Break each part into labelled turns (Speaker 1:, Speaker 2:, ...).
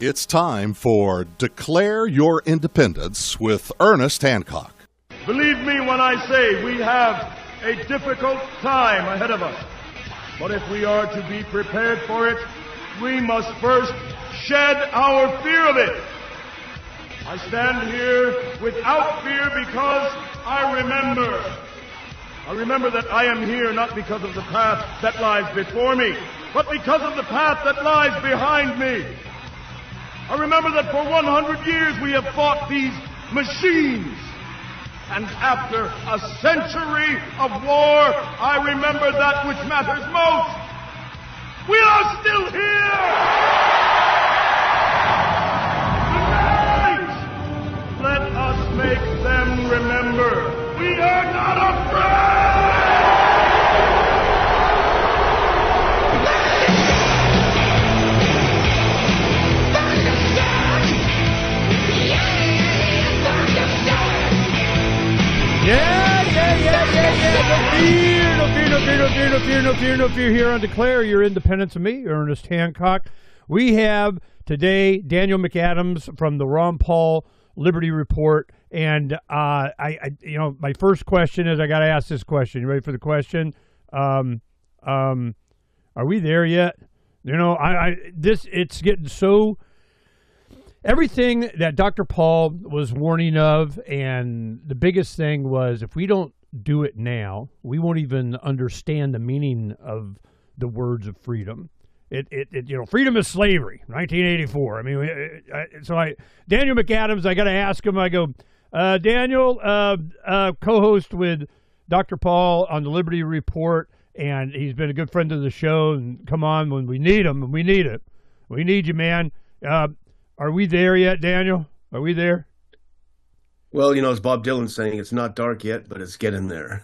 Speaker 1: It's time for Declare Your Independence with Ernest Hancock.
Speaker 2: Believe me when I say we have a difficult time ahead of us. But if we are to be prepared for it, we must first shed our fear of it. I stand here without fear because I remember that I am here not because of the path that lies before me, but because of the path that lies behind me. I remember that for 100 years we have fought these machines. And after a century of war, I remember that which matters most. We are still here! Tonight, let us make them remember we are not afraid!
Speaker 3: No fear here on Declare Your Independence of me, Ernest Hancock. We have today Daniel McAdams from the Ron Paul Liberty Report. And my first question is, I got to ask this question. You ready for the question? Are we there yet? It's getting so... Everything that Dr. Paul was warning of, and the biggest thing was, if we don't do it now, we won't even understand the meaning of the words of freedom. Freedom is slavery, 1984. I mean, Daniel McAdams, I got to ask him, I go, Daniel, co-host with Dr. Paul on the Liberty Report, and he's been a good friend of the show, and come on when we need him, and we need it. We need you, man. Are we there yet, Daniel? Are we there?
Speaker 4: Well, as Bob Dylan's saying, it's not dark yet, but it's getting there.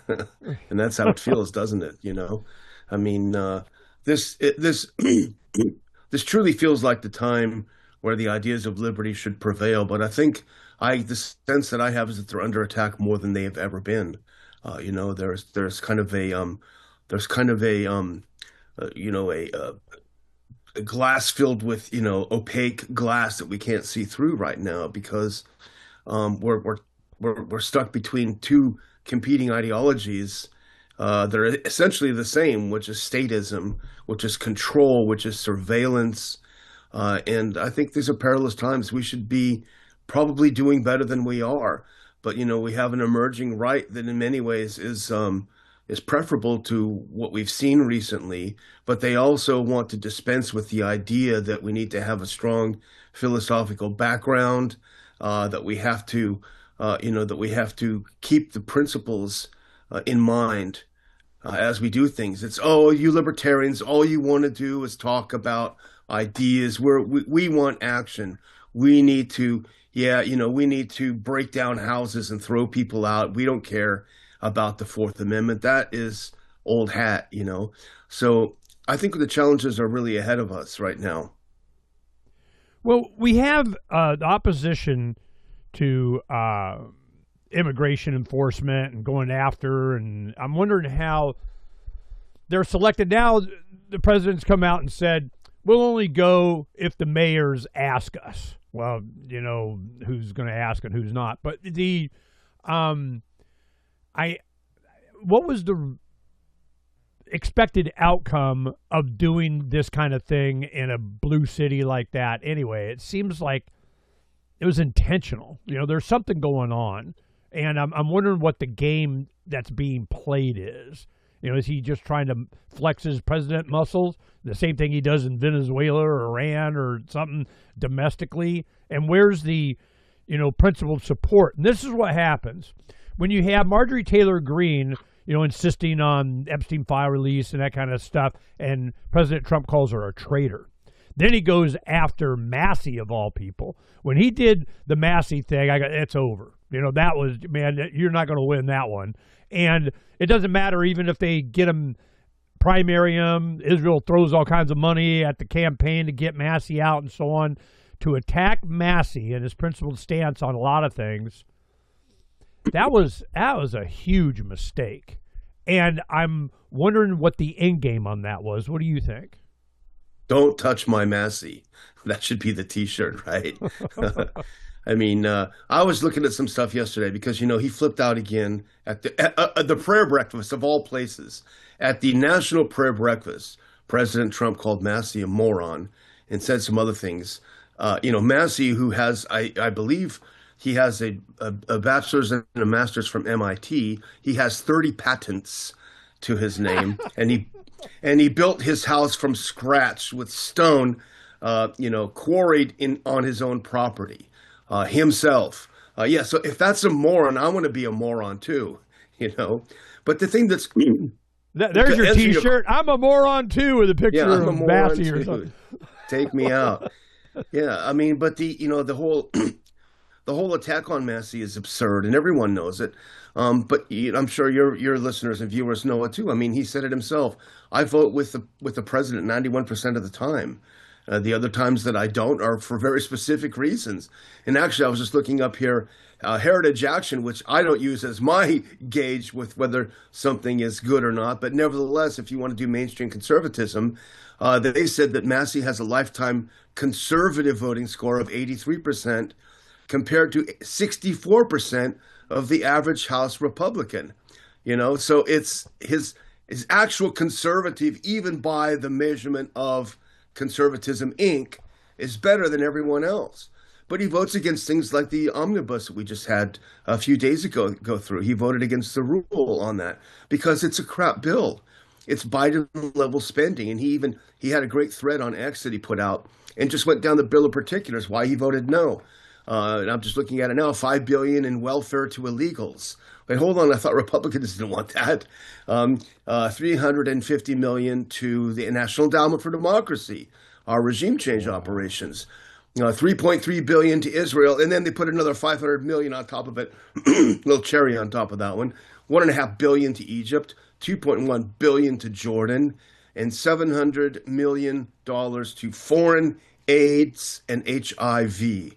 Speaker 4: And that's how it feels, doesn't it? I mean, this truly feels like the time where the ideas of liberty should prevail. But I think the sense that I have is that they're under attack more than they have ever been. There's kind of a glass filled with opaque glass that we can't see through right now, because we're stuck between two competing ideologies that are essentially the same, which is statism, which is control, which is surveillance, and I think these are perilous times. We should be probably doing better than we are, but we have an emerging right that in many ways is preferable to what we've seen recently, but they also want to dispense with the idea that we need to have a strong philosophical background, that we have to keep the principles in mind as we do things. It's, you libertarians, all you want to do is talk about ideas. We want action. We need to, we need to break down houses and throw people out. We don't care about the Fourth Amendment. That is old hat, So I think the challenges are really ahead of us right now.
Speaker 3: Well, we have the opposition to immigration enforcement and going after, and I'm wondering how they're selected. Now the president's come out and said, we'll only go if the mayors ask us. Well, who's going to ask and who's not. But what was the expected outcome of doing this kind of thing in a blue city like that? Anyway, it seems like it was intentional. There's something going on, and I'm wondering what the game that's being played is. Is he just trying to flex his president muscles? The same thing he does in Venezuela or Iran or something domestically? And where's the, principled support? And this is what happens when you have Marjorie Taylor Greene, insisting on Epstein file release and that kind of stuff, and President Trump calls her a traitor. Then he goes after Massey, of all people. When he did the Massey thing, it's over. That was, man, you're not going to win that one. And it doesn't matter even if they get him, primary him. Israel throws all kinds of money at the campaign to get Massey out and so on. To attack Massey and his principled stance on a lot of things, that was a huge mistake. And I'm wondering what the end game on that was. What do you think?
Speaker 4: Don't touch my Massey. That should be the T-shirt, right? I mean, I was looking at some stuff yesterday because he flipped out again at the prayer breakfast of all places. At the National Prayer Breakfast, President Trump called Massey a moron and said some other things. Massey, who has, I believe, he has a bachelor's and a master's from MIT. He has 30 patents to his name, and he built his house from scratch with stone, quarried on his own property himself. So if that's a moron, I want to be a moron too. But the thing that's
Speaker 3: there's your T-shirt. I'm a moron too, with a picture of Massey or something.
Speaker 4: Take me out. Yeah, I mean, but the whole attack on Massey is absurd, and everyone knows it. But I'm sure your listeners and viewers know it too. I mean, he said it himself. I vote with the president 91% of the time. The other times that I don't are for very specific reasons. And actually, I was just looking up here, Heritage Action, which I don't use as my gauge with whether something is good or not. But nevertheless, if you want to do mainstream conservatism, they said that Massey has a lifetime conservative voting score of 83% compared to 64% of the average House Republican. So it's his actual conservative, even by the measurement of Conservatism Inc., is better than everyone else. But he votes against things like the omnibus that we just had a few days ago go through. He voted against the rule on that because it's a crap bill. It's Biden-level spending. And he had a great thread on X that he put out and just went down the bill of particulars, why he voted no. And I'm just looking at it now, $5 billion in welfare to illegals. Wait, hold on. I thought Republicans didn't want that. $350 million to the National Endowment for Democracy, our regime change operations. $3.3 billion to Israel, and then they put another $500 million on top of it, little cherry on top of that one. $1.5 billion to Egypt, $2.1 billion to Jordan, and $700 million to foreign AIDS and HIV.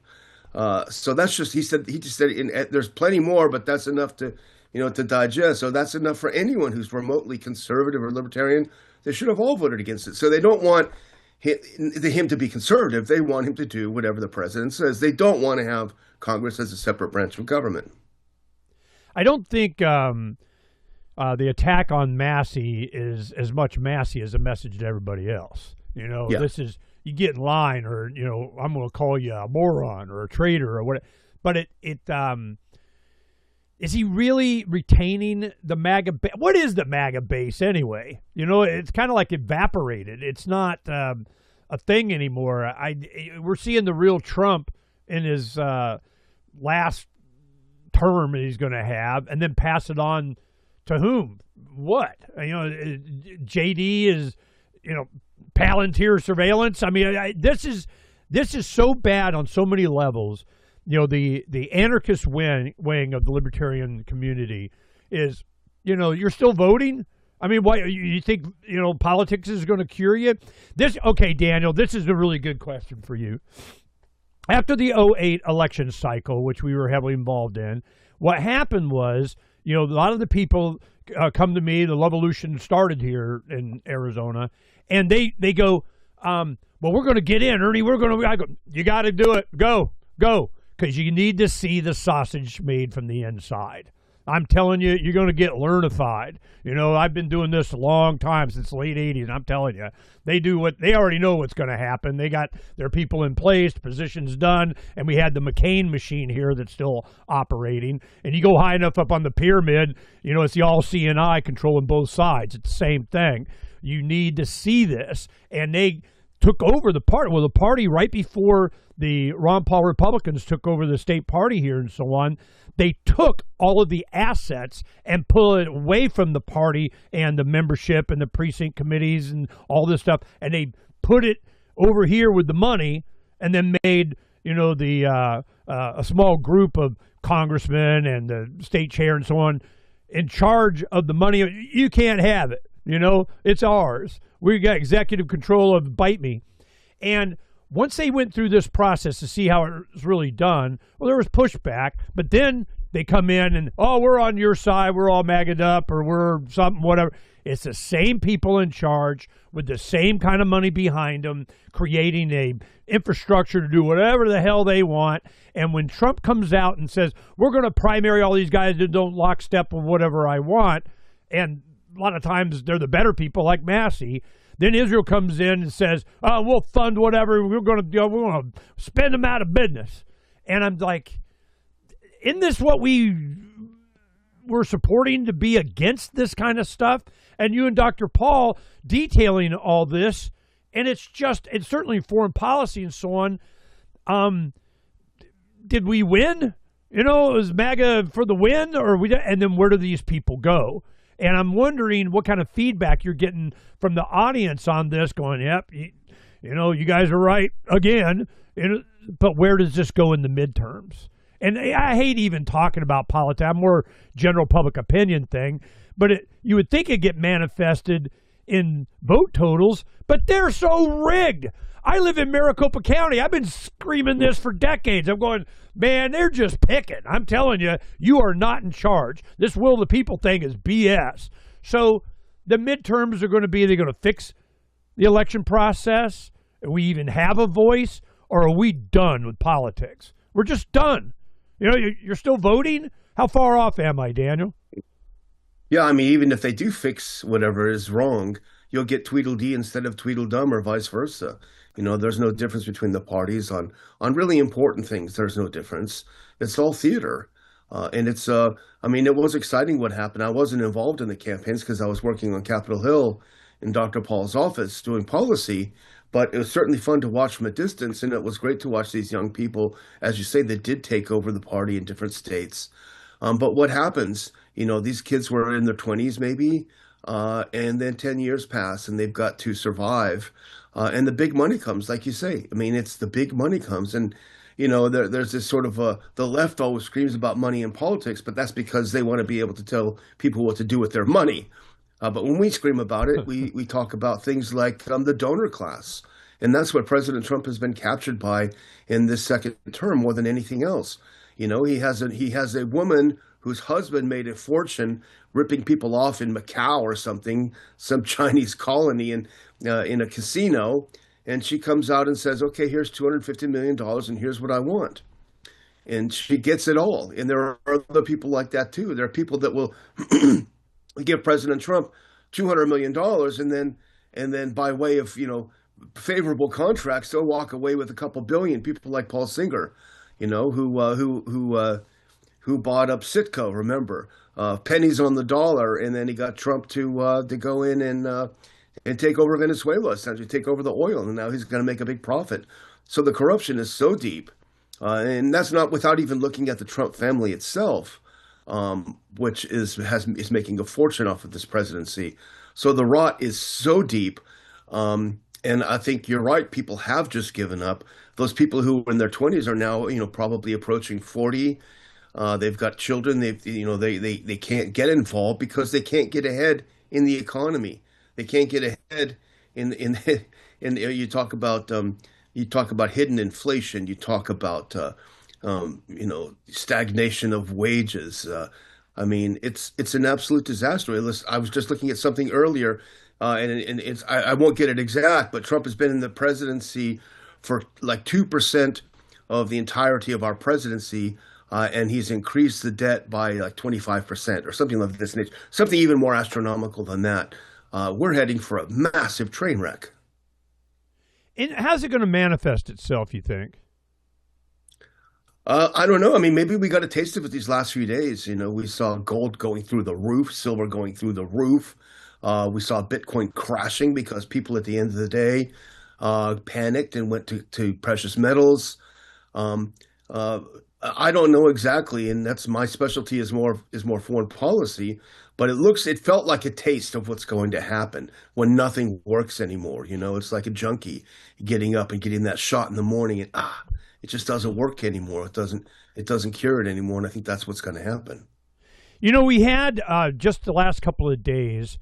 Speaker 4: So that's just, he just said there's plenty more, but that's enough to digest. So that's enough for anyone who's remotely conservative or libertarian. They should have all voted against it. So they don't want him to be conservative. They want him to do whatever the president says. They don't want to have Congress as a separate branch of government.
Speaker 3: I don't think the attack on Massey is as much Massey as a message to everybody else. This is, you get in line, or I'm going to call you a moron or a traitor or whatever. But is he really retaining the MAGA base? What is the MAGA base anyway? It's kind of like evaporated. It's not a thing anymore. We're seeing the real Trump in his last term that he's going to have, and then pass it on to whom? What? JD is, Palantir surveillance. I mean, this is so bad on so many levels. The anarchist wing of the libertarian community is, you're still voting. I mean, why you think politics is going to cure you? Okay, Daniel, this is a really good question for you. After the 2008 election cycle, which we were heavily involved in, what happened was, a lot of the people come to me. The Levolution started here in Arizona. And they go, well, we're going to get in, Ernie. I go, you got to do it. Go. Because you need to see the sausage made from the inside. I'm telling you, you're going to get learnified. I've been doing this a long time, since the late 80s, and I'm telling you, they already know what's going to happen. They got their people in place, positions done, and we had the McCain machine here that's still operating. And you go high enough up on the pyramid, it's the all-seeing eye controlling both sides. It's the same thing. You need to see this. And they took over the party. Well, the party right before the Ron Paul Republicans took over the state party here and so on, they took all of the assets and pulled it away from the party and the membership and the precinct committees and all this stuff, and they put it over here with the money, and then made a small group of congressmen and the state chair and so on in charge of the money. You can't have it. It's ours. We got executive control of Bite Me. And once they went through this process to see how it was really done, well, there was pushback. But then they come in and, oh, we're on your side, we're all magged up, or we're something, whatever. It's the same people in charge with the same kind of money behind them, creating a infrastructure to do whatever the hell they want. And when Trump comes out and says, we're going to primary all these guys that don't lockstep with whatever I want, and a lot of times they're the better people like Massey, then Israel comes in and says, oh, we'll fund whatever, we're going to spend them out of business. And I'm like, isn't this what we're supporting, to be against this kind of stuff? And you and Dr. Paul detailing all this, and it's certainly foreign policy and so on. Did we win? Is MAGA for the win, and then where do these people go? And I'm wondering what kind of feedback you're getting from the audience on this, going, yep, you guys are right again, but where does this go in the midterms? And I hate even talking about politics. I'm more general public opinion thing. But you would think it'd get manifested in vote totals, but they're so rigged. I live in Maricopa County. I've been screaming this for decades. I'm going, man, they're just picking. I'm telling you, you are not in charge. This will the people thing is BS. So the midterms are going to be, they're going to fix the election process. Do we even have a voice, or are we done with politics? We're just done. You're still voting? How far off am I, Daniel?
Speaker 4: Yeah, I mean, even if they do fix whatever is wrong, you'll get Tweedledee instead of Tweedledum, or vice versa. There's no difference between the parties on really important things. There's no difference. It's all theater. And it was exciting what happened. I wasn't involved in the campaigns because I was working on Capitol Hill in Dr. Paul's office doing policy, but it was certainly fun to watch from a distance, and it was great to watch these young people, as you say, that did take over the party in different states. But what happens, these kids were in their 20s maybe, and then 10 years pass, and they've got to survive. And the big money comes, like you say. I mean, it's the big money comes. And, there's this sort of the left always screams about money in politics, but that's because they want to be able to tell people what to do with their money. But when we scream about it, we talk about things like the donor class. And that's what President Trump has been captured by in this second term more than anything else. He has a woman whose husband made a fortune ripping people off in Macau or something, some Chinese colony in a casino. And she comes out and says, okay, here's $250 million and here's what I want. And she gets it all. And there are other people like that too. There are people that will give President Trump $200 million and then by way of, favorable contracts, they'll walk away with a couple billion. People like Paul Singer, who bought up Citgo, remember, pennies on the dollar, and then he got Trump to go in and take over Venezuela, essentially take over the oil, and now he's going to make a big profit. So the corruption is so deep, and that's not without even looking at the Trump family itself, which is making a fortune off of this presidency. So the rot is so deep, and I think you're right. People have just given up. Those people who were in their 20s are now, probably approaching 40. They've got children. They can't get involved because they can't get ahead in the economy. They can't get ahead in you talk about hidden inflation. You talk about stagnation of wages. I mean, it's an absolute disaster. I was just looking at something earlier, and it's I won't get it exact, but Trump has been in the presidency for like 2% of the entirety of our presidency. And he's increased the debt by like 25% or something like this nature, something even more astronomical than that. We're heading for a massive train wreck.
Speaker 3: And how's it going to manifest itself, you think?
Speaker 4: I don't know. I mean, maybe we got a taste of it these last few days. We saw gold going through the roof, silver going through the roof. We saw Bitcoin crashing because people at the end of the day panicked and went to precious metals. I don't know exactly, and that's my specialty is more foreign policy, but it felt like a taste of what's going to happen when nothing works anymore. It's like a junkie getting up and getting that shot in the morning and it just doesn't work anymore. It doesn't cure it anymore, and I think that's what's going to happen.
Speaker 3: We had just the last couple of days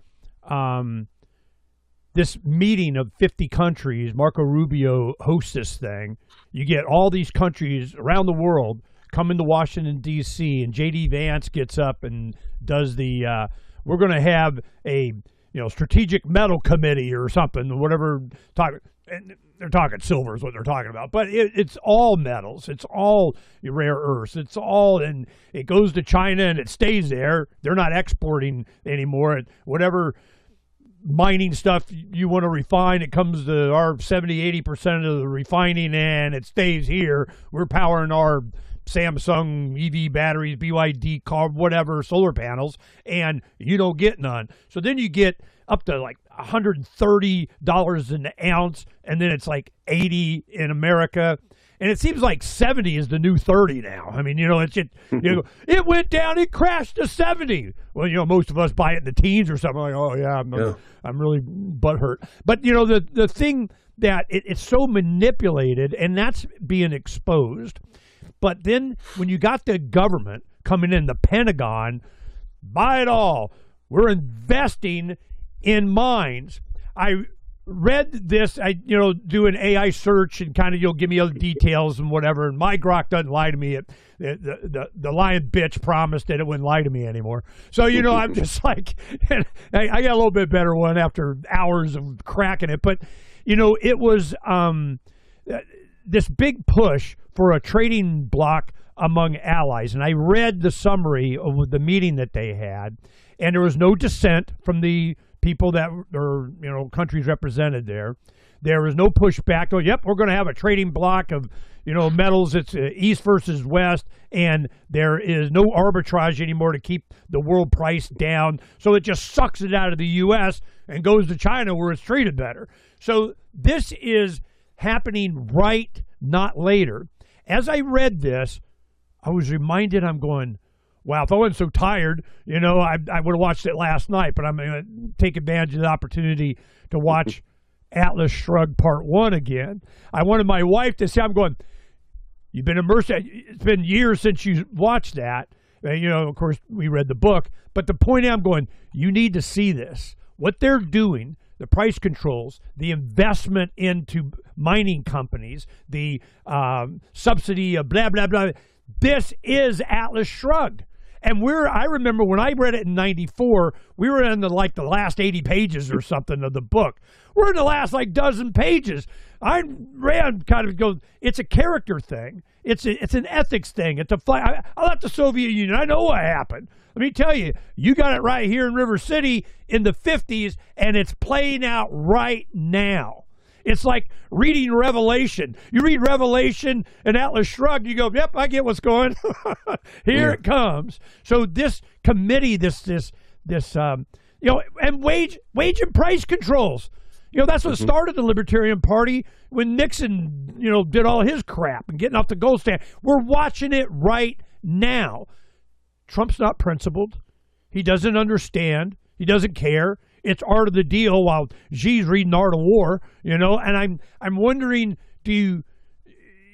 Speaker 3: this meeting of 50 countries. Marco Rubio hosts this thing. You get all these countries around the world coming to Washington, D.C., and J.D. Vance gets up and does the, we're going to have a, strategic metal committee or something, whatever, and they're talking silver is what they're talking about, but it's all metals. It's all rare earths. It's all, and it goes to China and it stays there. They're not exporting anymore. Whatever mining stuff you want to refine, it comes to our 70-80% of the refining and it stays here. We're powering our Samsung EV batteries, BYD car, whatever, solar panels, and you don't get none. So then you get up to like $130 an ounce, and then it's like 80 in America. And it seems like 70 is the new 30 now. I mean, it went down, it crashed to 70. Well, most of us buy it in the teens or something like, oh yeah, I'm really butthurt. But the thing that it's so manipulated, and that's being exposed. But then when you got the government coming in, the Pentagon, buy it all. We're investing in mines. I read this, I do an AI search and kind of you'll give me other details and whatever, and my grok doesn't lie to me. The lying bitch promised that it wouldn't lie to me anymore. So I'm just like, I got a little bit better one after hours of cracking it. But it was this big push for a trading bloc among allies, and I read the summary of the meeting that they had, and there was no dissent from the people that are, countries represented there. There was no pushback. Oh, yep, we're going to have a trading block of, metals. It's East versus West, and there is no arbitrage anymore to keep the world price down. So it just sucks it out of the U.S. and goes to China where it's treated better. So this is happening right, not later. As I read this, I was reminded, I'm going, wow, if I wasn't so tired, I would have watched it last night, but I'm going to take advantage of the opportunity to watch Atlas Shrugged Part 1 again. I wanted my wife to see, I'm going, you've been immersed, it's been years since you watched that. And, of course, we read the book, but the point I'm going, you need to see this. What they're doing, the price controls, the investment into mining companies, the subsidy of blah, blah, blah. This is Atlas Shrugged. And I remember when I read it in 94, we were in the last 80 pages or something of the book. We're in the last dozen pages. I ran it's a character thing. It's an ethics thing. It's a fight. I left the Soviet Union. I know what happened. Let me tell you, you got it right here in River City in the 50s, and it's playing out right now. It's like reading Revelation. You read Revelation and Atlas Shrugged, you go, yep, I get what's going. Here it comes. So this committee, and wage and price controls. That's what started the Libertarian Party when Nixon, did all his crap and getting off the gold standard. We're watching it right now. Trump's not principled. He doesn't understand. He doesn't care. It's art of the deal while Xi's reading Art of War, and I'm wondering, do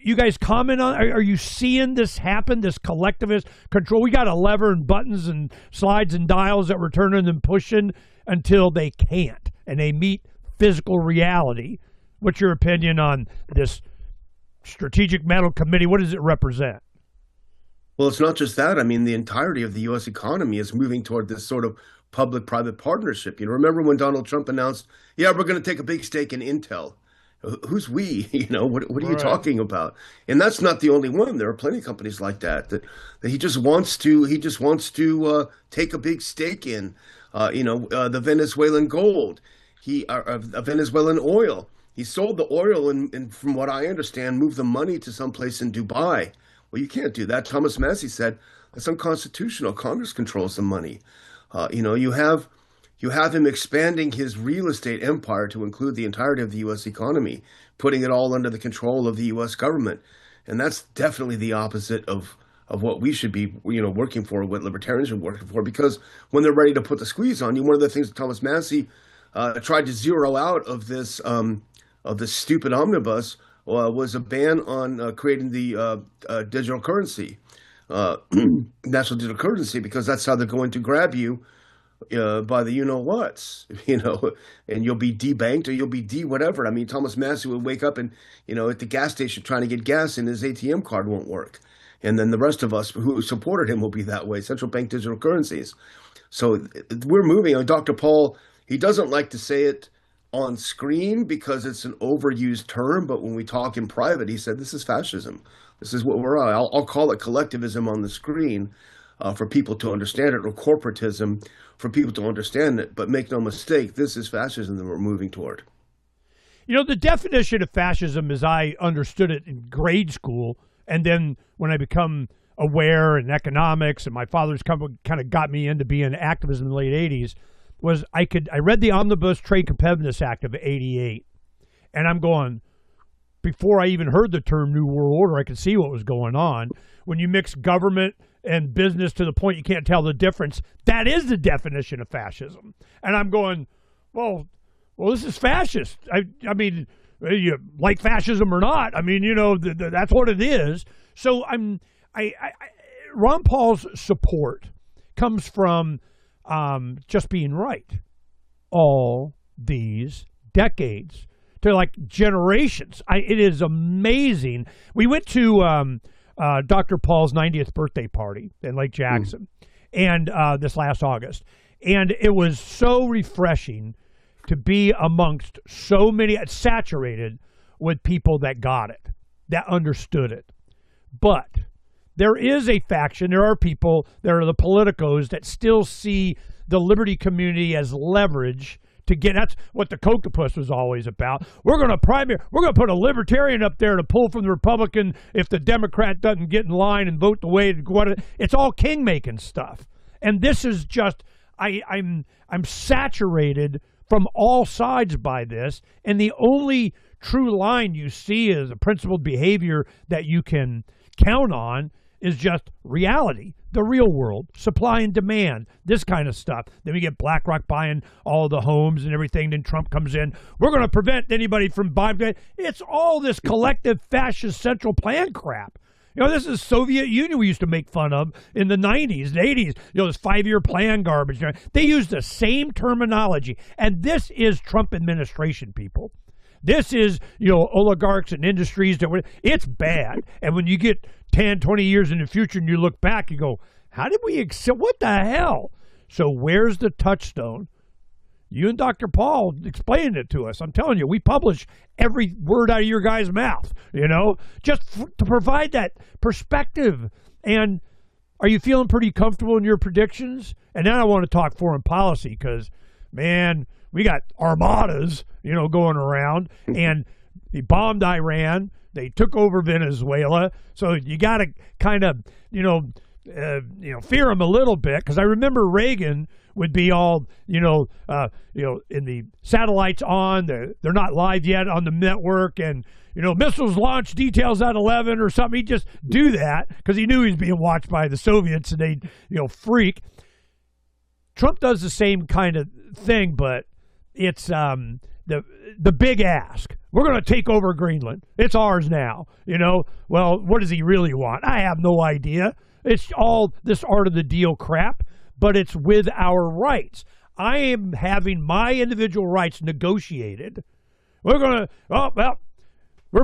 Speaker 3: you guys comment on, are you seeing this happen, this collectivist control? We got a lever and buttons and slides and dials that we're turning and pushing until they can't, and they meet physical reality. What's your opinion on this Strategic Metal Committee? What does it represent?
Speaker 4: Well, it's not just that. I mean, the entirety of the U.S. economy is moving toward this sort of public-private partnership. Remember when Donald Trump announced, yeah, we're going to take a big stake in Intel. Who's we? What are you talking about? And that's not the only one. There are plenty of companies like that he just wants to take a big stake in. The Venezuelan gold, Venezuelan oil. He sold the oil and from what I understand, moved the money to someplace in Dubai. Well, you can't do that. Thomas Massie said that's unconstitutional. Congress controls the money. You have him expanding his real estate empire to include the entirety of the U.S. economy, putting it all under the control of the U.S. government, and that's definitely the opposite of what we should be, working for, what libertarians are working for. Because when they're ready to put the squeeze on you, one of the things that Thomas Massie tried to zero out of this stupid omnibus was a ban on creating the digital currency. National digital currency, because that's how they're going to grab you by the you-know-whats, and you'll be debanked or you'll be whatever. I mean, Thomas Massie would wake up and, at the gas station trying to get gas and his ATM card won't work. And then the rest of us who supported him will be that way, central bank digital currencies. So we're moving. Dr. Paul, he doesn't like to say it on screen because it's an overused term, but when we talk in private, he said, this is fascism. This is what we're on. I'll call it collectivism on the screen for people to understand it, or corporatism for people to understand it. But make no mistake, this is fascism that we're moving toward.
Speaker 3: You know, the definition of fascism as I understood it in grade school, and then when I become aware in economics, and my father's kind of got me into being an activist in the late 80s, was I read the Omnibus Trade Competitiveness Act of '88, and I'm going, before I even heard the term New World Order, I could see what was going on. When you mix government and business to the point you can't tell the difference, that is the definition of fascism. And I'm going, well, this is fascist. I mean, you like fascism or not, I mean, you know, that's what it is. So Ron Paul's support comes from just being right all these decades, to like generations. It is amazing. We went to Dr. Paul's 90th birthday party in Lake Jackson, and this last August, and it was so refreshing to be amongst so many, saturated with people that got it, that understood it. But there is a faction, there are people, there are the politicos that still see the liberty community as leverage to get, that's what the Cocopus was always about. We're going to put a libertarian up there to pull from the Republican if the Democrat doesn't get in line and vote the way it's all king-making stuff. And this is just, I'm saturated from all sides by this, and the only true line you see as a principled behavior that you can count on is just reality, the real world, supply and demand, this kind of stuff. Then we get BlackRock buying all the homes and everything. Then Trump comes in. We're going to prevent anybody from buying. It's all this collective fascist central plan crap. You know, this is Soviet Union we used to make fun of in the 90s, the 80s. You know, this 5-year plan garbage. They use the same terminology. And this is Trump administration, people. This is, you know, oligarchs and industries. It's bad. And when you get 10, 20 years in the future and you look back, you go, how did we accept, what the hell? So where's the touchstone? You and Dr. Paul explained it to us. I'm telling you, we publish every word out of your guy's mouth, you know, just to provide that perspective. And are you feeling pretty comfortable in your predictions? And now I want to talk foreign policy because, man, we got armadas, you know, going around, and they bombed Iran. They took over Venezuela. So you got to kind of, fear them a little bit, because I remember Reagan would be all, in the satellites on, they're not live yet on the network, and, missiles launched, details at 11 or something. He'd just do that because he knew he was being watched by the Soviets, and they'd, freak. Trump does the same kind of thing, but it's the big ask. We're going to take over Greenland. It's ours now. Well, what does he really want? I have no idea. It's all this art of the deal crap, but it's with our rights. I am having my individual rights negotiated. We're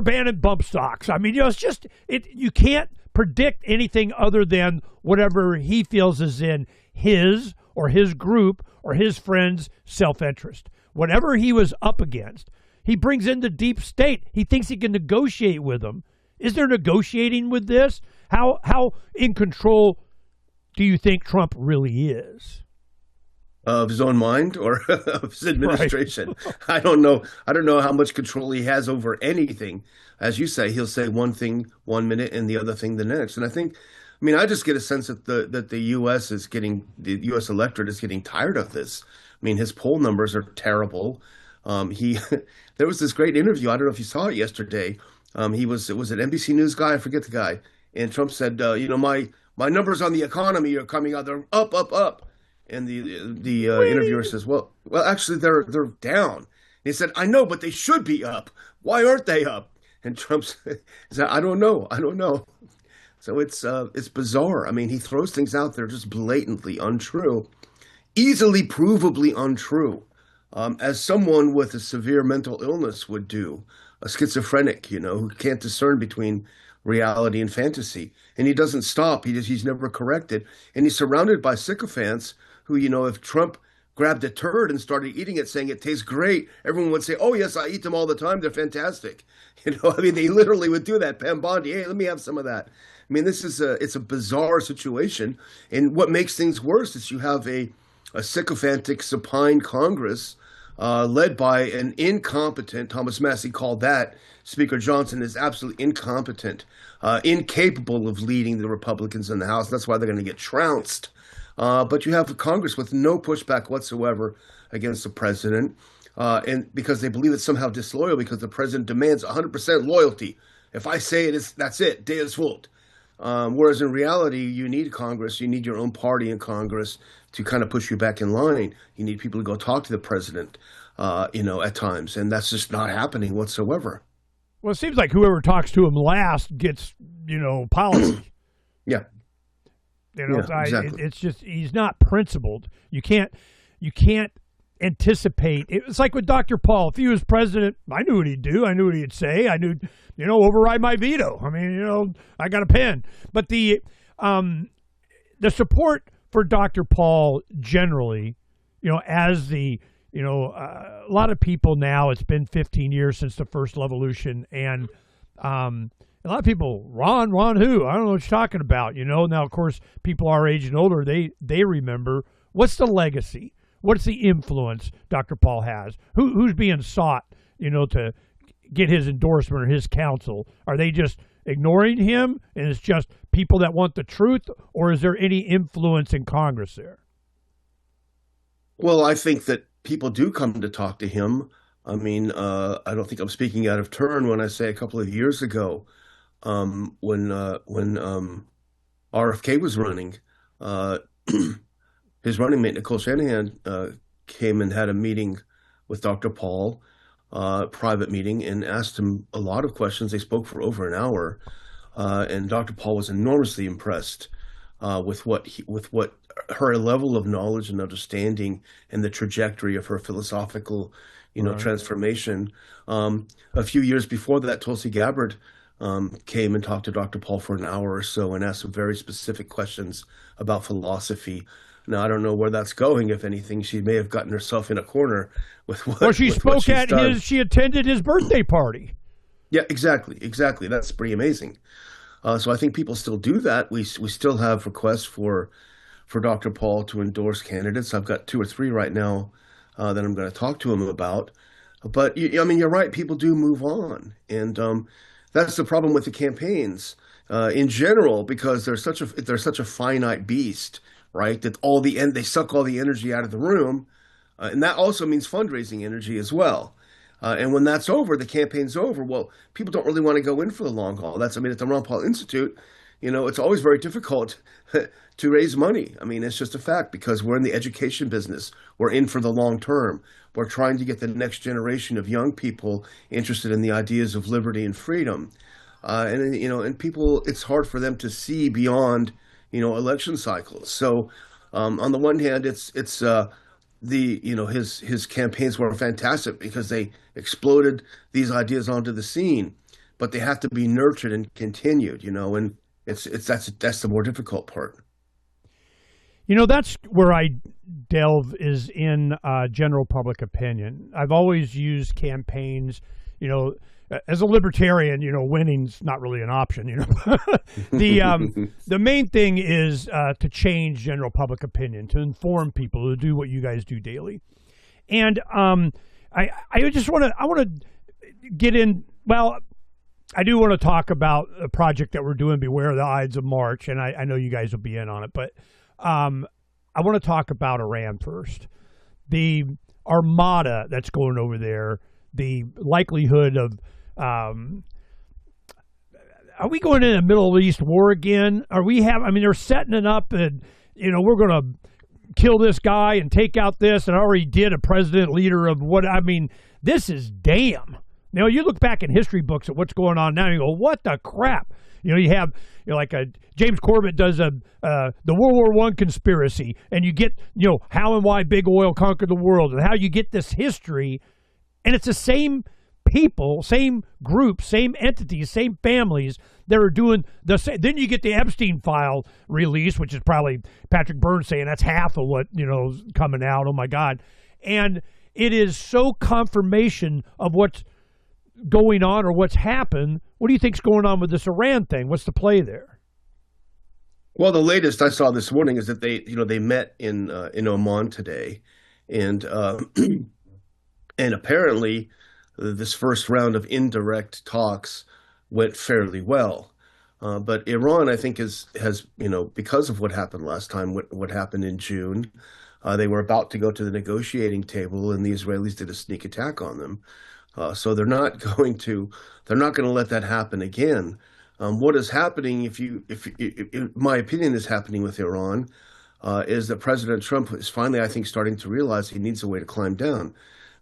Speaker 3: banning bump stocks. I mean, it's just, you can't predict anything other than whatever he feels is in his or his group or his friends' self-interest. Whatever he was up against, he brings in the deep state. He thinks he can negotiate with them. Is there negotiating with this? How in control do you think Trump really is?
Speaker 4: Of his own mind or of his administration? Right. I don't know. I don't know how much control he has over anything. As you say, he'll say one thing 1 minute and the other thing the next. And I just get a sense that the U.S. electorate is getting tired of this. I mean, his poll numbers are terrible. There was this great interview. I don't know if you saw it yesterday. It was an NBC News guy. I forget the guy. And Trump said, my numbers on the economy are coming out. They're up, up, up. And the interviewer says, well, actually, they're down. And he said, I know, but they should be up. Why aren't they up? And Trump said, I don't know. So it's bizarre. I mean, he throws things out there just blatantly untrue, easily provably untrue, as someone with a severe mental illness would do, a schizophrenic, who can't discern between reality and fantasy. And he doesn't stop. He's never corrected. And he's surrounded by sycophants who, if Trump grabbed a turd and started eating it, saying it tastes great, everyone would say, "Oh yes, I eat them all the time. They're fantastic." They literally would do that. Pam Bondi, hey, let me have some of that. It's a bizarre situation. And what makes things worse is you have a sycophantic, supine Congress led by an incompetent, Thomas Massey called that, Speaker Johnson is absolutely incompetent, incapable of leading the Republicans in the House. That's why they're going to get trounced. But you have a Congress with no pushback whatsoever against the president, and because they believe it's somehow disloyal because the president demands 100% loyalty. If I say it, that's it. Deus vult. Whereas in reality, you need Congress. You need your own party in Congress to kind of push you back in line. You need people to go talk to the president, at times. And that's just not happening whatsoever.
Speaker 3: Well, it seems like whoever talks to him last gets, policy.
Speaker 4: Yeah.
Speaker 3: Exactly. It's just he's not principled. You can't anticipate. It's like with Dr. Paul. If he was president, I knew what he'd do. I knew what he'd say. I knew, override my veto. I got a pen. But the support for Dr. Paul generally, as the a lot of people now. It's been 15 years since the first revolution, and a lot of people, Ron who? I don't know what you're talking about, Now, of course, people our age and older, they remember. What's the legacy? What's the influence Dr. Paul has? Who's being sought, to get his endorsement or his counsel? Are they just ignoring him, and it's just people that want the truth, or is there any influence in Congress there?
Speaker 4: Well, I think that people do come to talk to him. I don't think I'm speaking out of turn when I say a couple of years ago, when RFK was running, his running mate, Nicole Shanahan, came and had a meeting with Dr. Paul, private meeting, and asked him a lot of questions. They spoke for over an hour, and Dr. Paul was enormously impressed with what her level of knowledge and understanding and the trajectory of her philosophical, transformation. A few years before that, Tulsi Gabbard came and talked to Dr. Paul for an hour or so and asked some very specific questions about philosophy. Now, I don't know where that's going. If anything, she may have gotten herself in a corner with what.
Speaker 3: Well, she spoke at she attended his birthday party.
Speaker 4: Yeah, exactly. That's pretty amazing. So I think people still do that. We still have requests for Dr. Paul to endorse candidates. I've got 2 or 3 right now that I'm going to talk to him about. But you're right. People do move on, and that's the problem with the campaigns in general, because they're such a finite beast, right? That they suck all the energy out of the room, and that also means fundraising energy as well. And when that's over, the campaign's over. Well, people don't really want to go in for the long haul. At the Ron Paul Institute, it's always very difficult to raise money. It's just a fact, because we're in the education business. We're in for the long term. We're trying to get the next generation of young people interested in the ideas of liberty and freedom. And people, it's hard for them to see beyond, election cycles. So, on the one hand, his campaigns were fantastic because they exploded these ideas onto the scene, but they have to be nurtured and continued, and that's the more difficult part.
Speaker 3: That's where I delve, is in general public opinion. I've always used campaigns, as a libertarian, winning's not really an option, The main thing is to change general public opinion, to inform people, to do what you guys do daily. And I want to get in, well, I do want to talk about a project that we're doing, Beware the Ides of March, and I know you guys will be in on it, but I want to talk about Iran first. The armada that's going over there, the likelihood of, are we going in a Middle East war again? They're setting it up, and, we're going to kill this guy and take out this, and I already did a president leader of this is damn. You look back in history books at what's going on now, and you go, what the crap? You have, James Corbett does the World War I conspiracy, and you get, how and why big oil conquered the world, and how you get this history, and it's the same people, same groups, same entities, same families that are doing the same. Then you get the Epstein file release, which is probably Patrick Byrne saying that's half of what, is coming out. Oh my God. And it is so confirmation of what's going on or what's happened. What do you think's going on with this Iran thing? What's the play there?
Speaker 4: Well, the latest I saw this morning is that they met in Oman today, and and apparently this first round of indirect talks went fairly well. But Iran, I think, has because of what happened last time, what happened in June, they were about to go to the negotiating table, and the Israelis did a sneak attack on them. So they're not going to let that happen again. What is happening, in my opinion, is happening with Iran, is that President Trump is finally, I think, starting to realize he needs a way to climb down,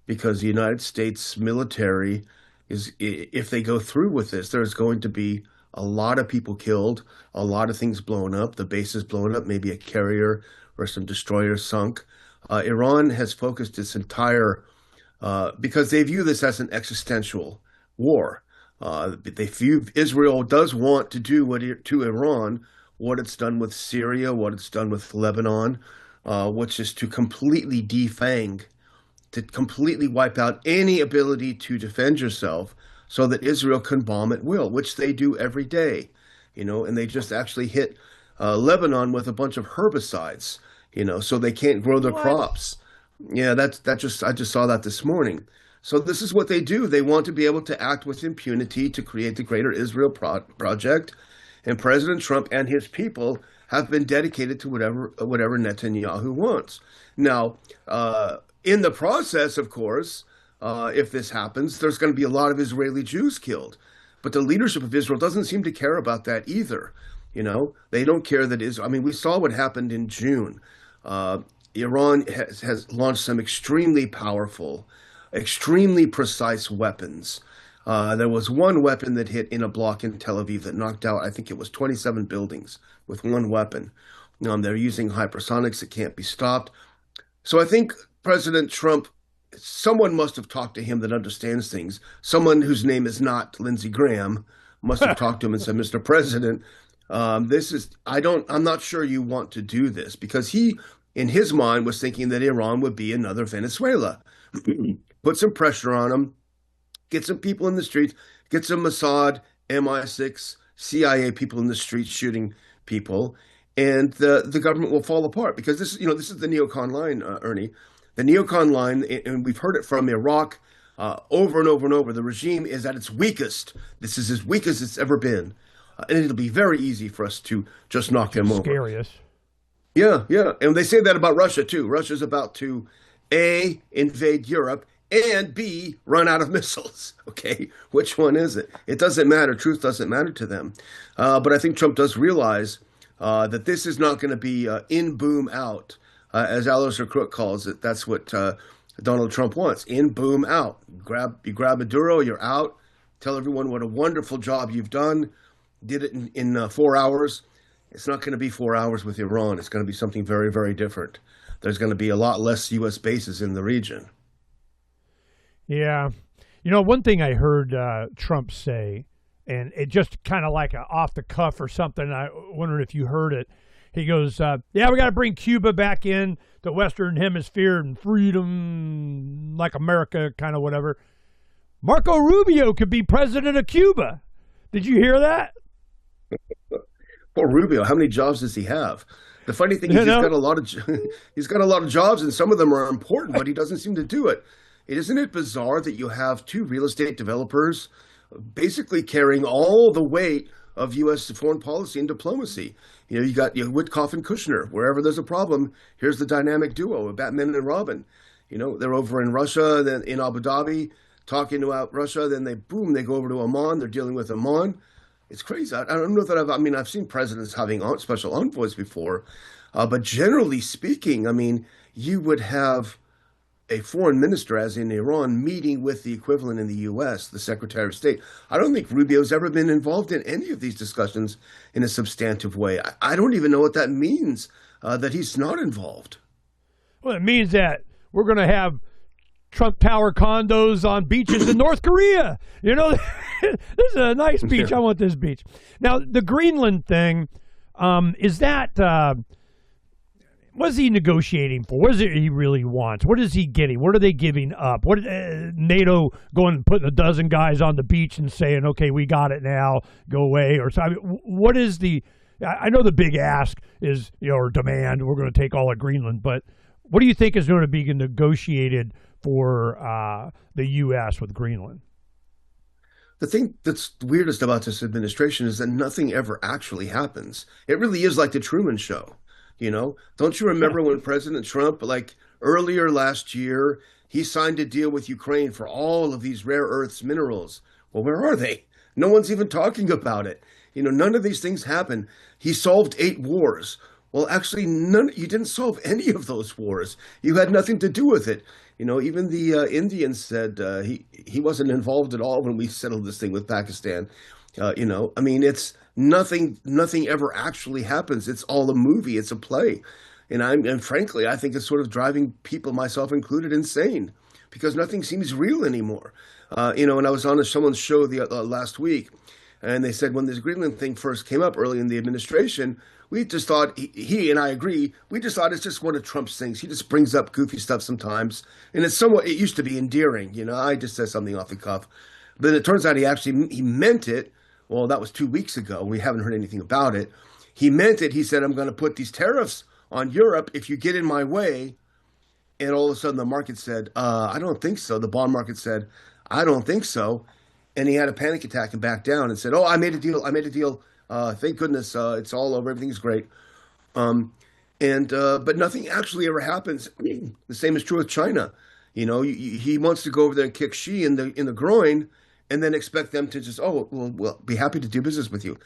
Speaker 4: because the United States military if they go through with this, there's going to be a lot of people killed, a lot of things blown up, the bases blown up, maybe a carrier or some destroyers sunk. Iran has focused its entire, because they view this as an existential war. They view Israel does want to do to Iran what it's done with Syria, what it's done with Lebanon, which is to completely defang, to completely wipe out any ability to defend yourself, so that Israel can bomb at will, which they do every day, and they just actually hit Lebanon with a bunch of herbicides, so they can't grow their crops. Yeah, I just saw that this morning. So this is what they do. They want to be able to act with impunity to create the Greater Israel Project, and President Trump and his people have been dedicated to whatever Netanyahu wants. Now, in the process, of course, if this happens, there's going to be a lot of Israeli Jews killed. But the leadership of Israel doesn't seem to care about that either. They don't care that Israel. I mean, we saw what happened in June. Iran has launched some extremely powerful, extremely precise weapons. There was one weapon that hit in a block in Tel Aviv that knocked out, I think it was 27 buildings with one weapon. They're using hypersonics that can't be stopped. So I think President Trump, someone must have talked to him that understands things. Someone whose name is not Lindsey Graham must have talked to him and said, Mr. President, I'm not sure you want to do this, because he, in his mind, was thinking that Iran would be another Venezuela. Put some pressure on him, get some people in the streets, get some Mossad, MI6, CIA people in the streets shooting people, and the government will fall apart. Because this is the neocon line, Ernie. The neocon line, and we've heard it from Iraq over and over and over. The regime is at its weakest. This is as weak as it's ever been. And it'll be very easy for us to just knock them over.
Speaker 3: Scariest.
Speaker 4: Yeah. And they say that about Russia, too. Russia's about to, A, invade Europe, and B, run out of missiles. Okay? Which one is it? It doesn't matter. Truth doesn't matter to them. But I think Trump does realize that this is not going to be in, boom, out. As Alistair Crook calls it, that's what Donald Trump wants. In, boom, out. You grab Maduro, you're out. Tell everyone what a wonderful job you've done. Did it in 4 hours. It's not going to be 4 hours with Iran. It's going to be something very, very different. There's going to be a lot less U.S. bases in the region.
Speaker 3: Yeah. One thing I heard Trump say, and it just kind of like off the cuff or something, I wondered if you heard it. He goes, we got to bring Cuba back in the Western Hemisphere and freedom like America, kind of whatever. Marco Rubio could be president of Cuba. Did you hear that?
Speaker 4: Poor Rubio. How many jobs does he have? The funny thing is he's got a lot of jobs, and some of them are important, but he doesn't seem to do it. Isn't it bizarre that you have two real estate developers basically carrying all the weight of U.S. foreign policy and diplomacy? You got Witkoff and Kushner. Wherever there's a problem, here's the dynamic duo of Batman and Robin. They're over in Russia, then in Abu Dhabi, talking about Russia. Then they go over to Oman. They're dealing with Oman. It's crazy. I don't know that I've seen presidents having special envoys before, but generally speaking, you would have a foreign minister, as in Iran, meeting with the equivalent in the U.S., the Secretary of State. I don't think Rubio's ever been involved in any of these discussions in a substantive way. I don't even know what that means, that he's not involved.
Speaker 3: Well, it means that we're going to have Trump Tower condos on beaches in North Korea. You know, this is a nice beach. I want this beach. Now, the Greenland thing, is that, what is he negotiating for? What is it he really wants? What is he getting? What are they giving up? What NATO going and putting a dozen guys on the beach and saying, okay, we got it now, go away? Or so, I mean, what is the, I know the big ask is, or demand, we're going to take all of Greenland, but what do you think is going to be negotiated for the U.S. with Greenland?
Speaker 4: The thing that's weirdest about this administration is that nothing ever actually happens. It really is like the Truman Show. Don't you remember when President Trump, like earlier last year, he signed a deal with Ukraine for all of these rare earths minerals? Well, where are they? No one's even talking about it. None of these things happen. He solved 8 wars. Well, actually, you didn't solve any of those wars. You had nothing to do with it. Even the Indians said he wasn't involved at all when we settled this thing with Pakistan. It's nothing ever actually happens. It's all a movie. It's a play. And frankly, I think it's sort of driving people, myself included, insane because nothing seems real anymore. And I was on someone's show last week, and they said when this Greenland thing first came up early in the administration, we just thought, he and I agree, we just thought it's just one of Trump's things. He just brings up goofy stuff sometimes. And it used to be endearing. I just said something off the cuff. But it turns out he meant it. Well, that was 2 weeks ago. We haven't heard anything about it. He meant it. He said, I'm going to put these tariffs on Europe if you get in my way. And all of a sudden the market said, I don't think so. The bond market said, I don't think so. And he had a panic attack and backed down and said, I made a deal. Thank goodness it's all over. Everything's great. But nothing actually ever happens. The same is true with China. He wants to go over there and kick Xi in the groin and then expect them to just, we'll be happy to do business with you.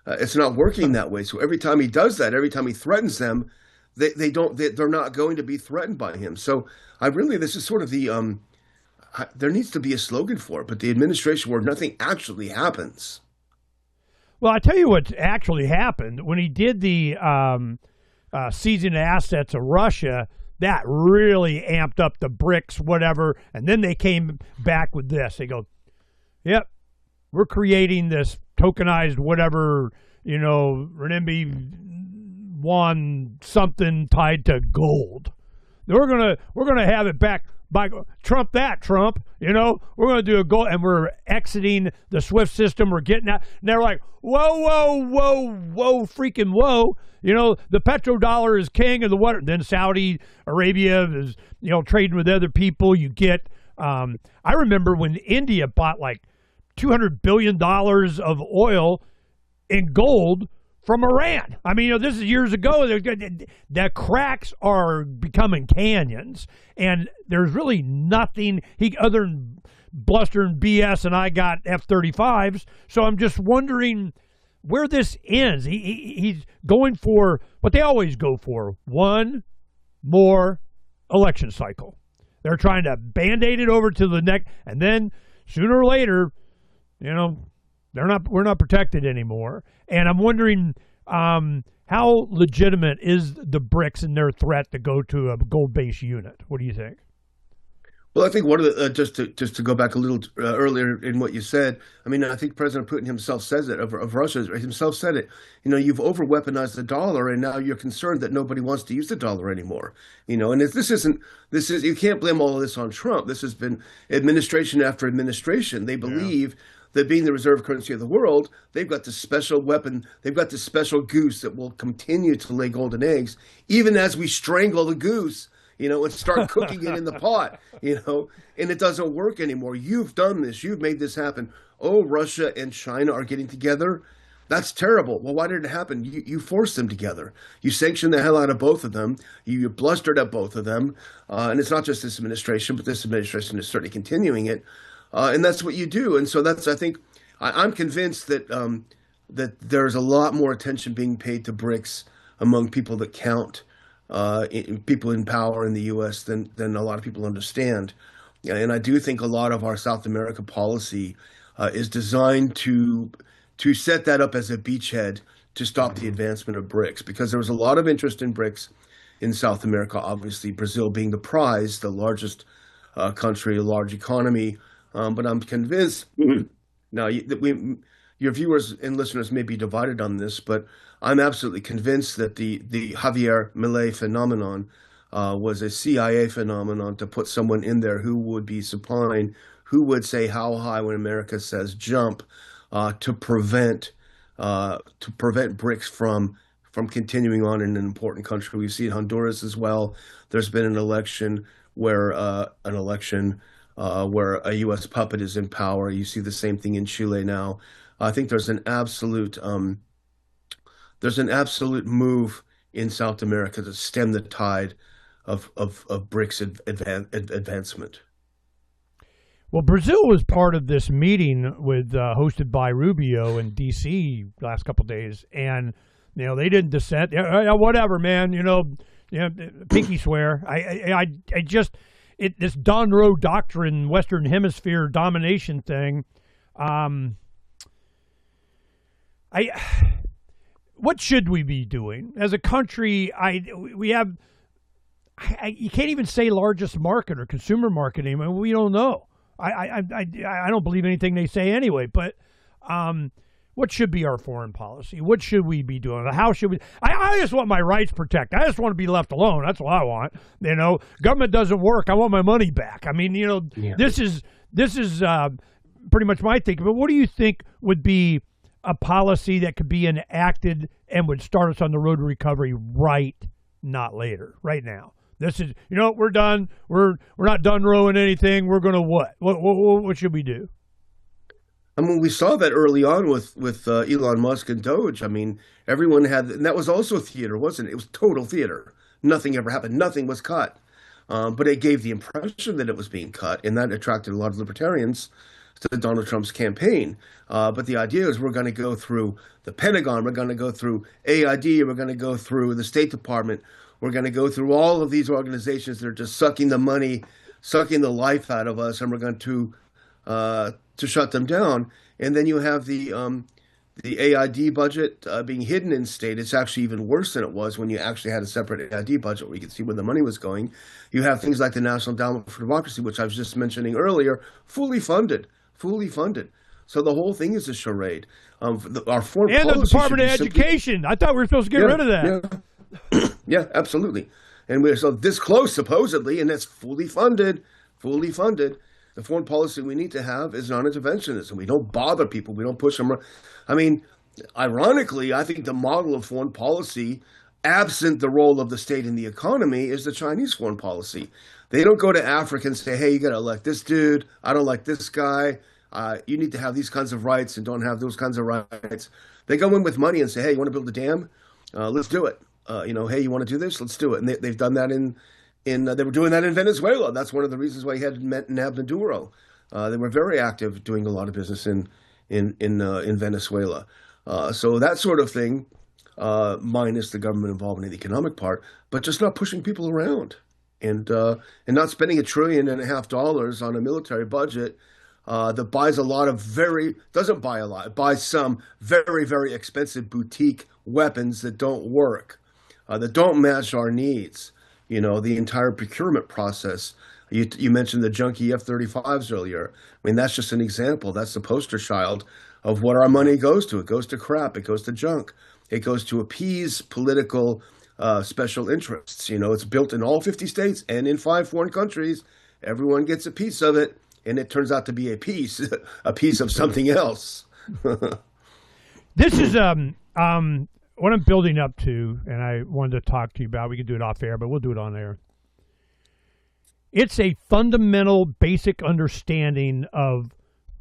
Speaker 4: It's not working that way. So every time he does that, every time he threatens them, they're not going to be threatened by him. So this is sort of the, there needs to be a slogan for it, but the administration where nothing actually happens.
Speaker 3: Well, I tell you what actually happened when he did the seizing assets of Russia. That really amped up the BRICS, whatever, and then they came back with this. They go, "Yep, we're creating this tokenized whatever, renminbi, yuan, something tied to gold. We're gonna have it back." By Trump, we're going to do a goal, and we're exiting the SWIFT system. We're getting out. And they're like, whoa, freaking whoa. The petrodollar is king of the water. Then Saudi Arabia is, trading with other people. You get, I remember when India bought like $200 billion of oil in gold from Iran. I mean, this is years ago. The cracks are becoming canyons, and there's really nothing other than bluster and BS, and I got F-35s. So I'm just wondering where this ends. He's going for what they always go for, one more election cycle. They're trying to Band-Aid it over to the neck, and then sooner or later, we're not protected anymore. And I'm wondering how legitimate is the BRICS in their threat to go to a gold-based unit? What do you think?
Speaker 4: Well, I think one of the just to go back a little earlier in what you said. I mean, I think President Putin himself says it of Russia. Himself said it. You've over-weaponized the dollar, and now you're concerned that nobody wants to use the dollar anymore. And this is you can't blame all of this on Trump. This has been administration after administration. They believe that being the reserve currency of the world, they've got this special weapon, they've got this special goose that will continue to lay golden eggs, even as we strangle the goose, and start cooking it in the pot, and it doesn't work anymore. You've done this. You've made this happen. Oh, Russia and China are getting together. That's terrible. Well, why did it happen? You forced them together. You sanctioned the hell out of both of them. You blustered at both of them. And it's not just this administration, but this administration is certainly continuing it. And that's what you do. And so I'm convinced that that there's a lot more attention being paid to BRICS among people that count, people in power in the U.S. than a lot of people understand. And I do think a lot of our South America policy is designed to set that up as a beachhead to stop the advancement of BRICS, because there was a lot of interest in BRICS in South America, obviously Brazil being the prize, the largest country, a large economy. But I'm convinced now your viewers and listeners may be divided on this, but I'm absolutely convinced that the Javier Milei phenomenon was a CIA phenomenon to put someone in there who would be supplying, who would say how high when America says jump, to prevent BRICS from continuing on in an important country. We've seen Honduras as well. There's been an election where a U.S. puppet is in power. You see the same thing in Chile now. I think there's an absolute move in South America to stem the tide of BRICS advancement.
Speaker 3: Well, Brazil was part of this meeting with hosted by Rubio in D.C. last couple of days, and they didn't dissent. Yeah, whatever, man. Pinky swear. This Donroe Doctrine, Western Hemisphere domination thing. What should we be doing as a country? You can't even say largest market or consumer market anymore. We don't know. I don't believe anything they say anyway. But what should be our foreign policy? What should we be doing? How should we? I just want my rights protected. I just want to be left alone. That's what I want. Government doesn't work. I want my money back.
Speaker 4: Yeah.
Speaker 3: This is pretty much my thinking. But what do you think would be a policy that could be enacted and would start us on the road to recovery right, not later, right now? This is, we're done. We're not done rowing anything. We're going to what? What should we do?
Speaker 4: We saw that early on with Elon Musk and Doge. Everyone had, and that was also theater, wasn't it? It was total theater. Nothing ever happened. Nothing was cut. But it gave the impression that it was being cut, and that attracted a lot of libertarians to Donald Trump's campaign. But the idea is we're going to go through the Pentagon, we're going to go through AID, we're going to go through the State Department, we're going to go through all of these organizations that are just sucking the money, sucking the life out of us, and we're going to shut them down. And then you have the AID budget being hidden in state. It's actually even worse than it was when you actually had a separate AID budget where you could see where the money was going. You have things like the National Endowment for Democracy, which I was just mentioning earlier, fully funded. So the whole thing is a charade. Our foreign
Speaker 3: and
Speaker 4: policy
Speaker 3: the Department of
Speaker 4: simply,
Speaker 3: Education. I thought we were supposed to get rid of that.
Speaker 4: Yeah, absolutely. And we're so this close, supposedly, and it's fully funded. The foreign policy we need to have is non-interventionism. We don't bother people. We don't push them. Ironically, I think the model of foreign policy, absent the role of the state in the economy, is the Chinese foreign policy. They don't go to Africa and say, hey, you got to elect this dude. I don't like this guy. You need to have these kinds of rights and don't have those kinds of rights. They go in with money and say, hey, you want to build a dam? Let's do it. Hey, you want to do this? Let's do it. And they've done that they were doing that in Venezuela. That's one of the reasons why he had nabbed Maduro. They were very active doing a lot of business in Venezuela. So that sort of thing, minus the government involvement in the economic part, but just not pushing people around and not spending $1.5 trillion on a military budget that buys buys some very, very expensive boutique weapons that don't work, that don't match our needs. The entire procurement process. You mentioned the junky F-35s earlier. That's just an example. That's the poster child of what our money goes to. It goes to crap. It goes to junk. It goes to appease political special interests. It's built in all 50 states and in 5 foreign countries. Everyone gets a piece of it, and it turns out to be a piece of something else.
Speaker 3: This is what I'm building up to, and I wanted to talk to you about. We can do it off air, but we'll do it on air. It's a fundamental, basic understanding of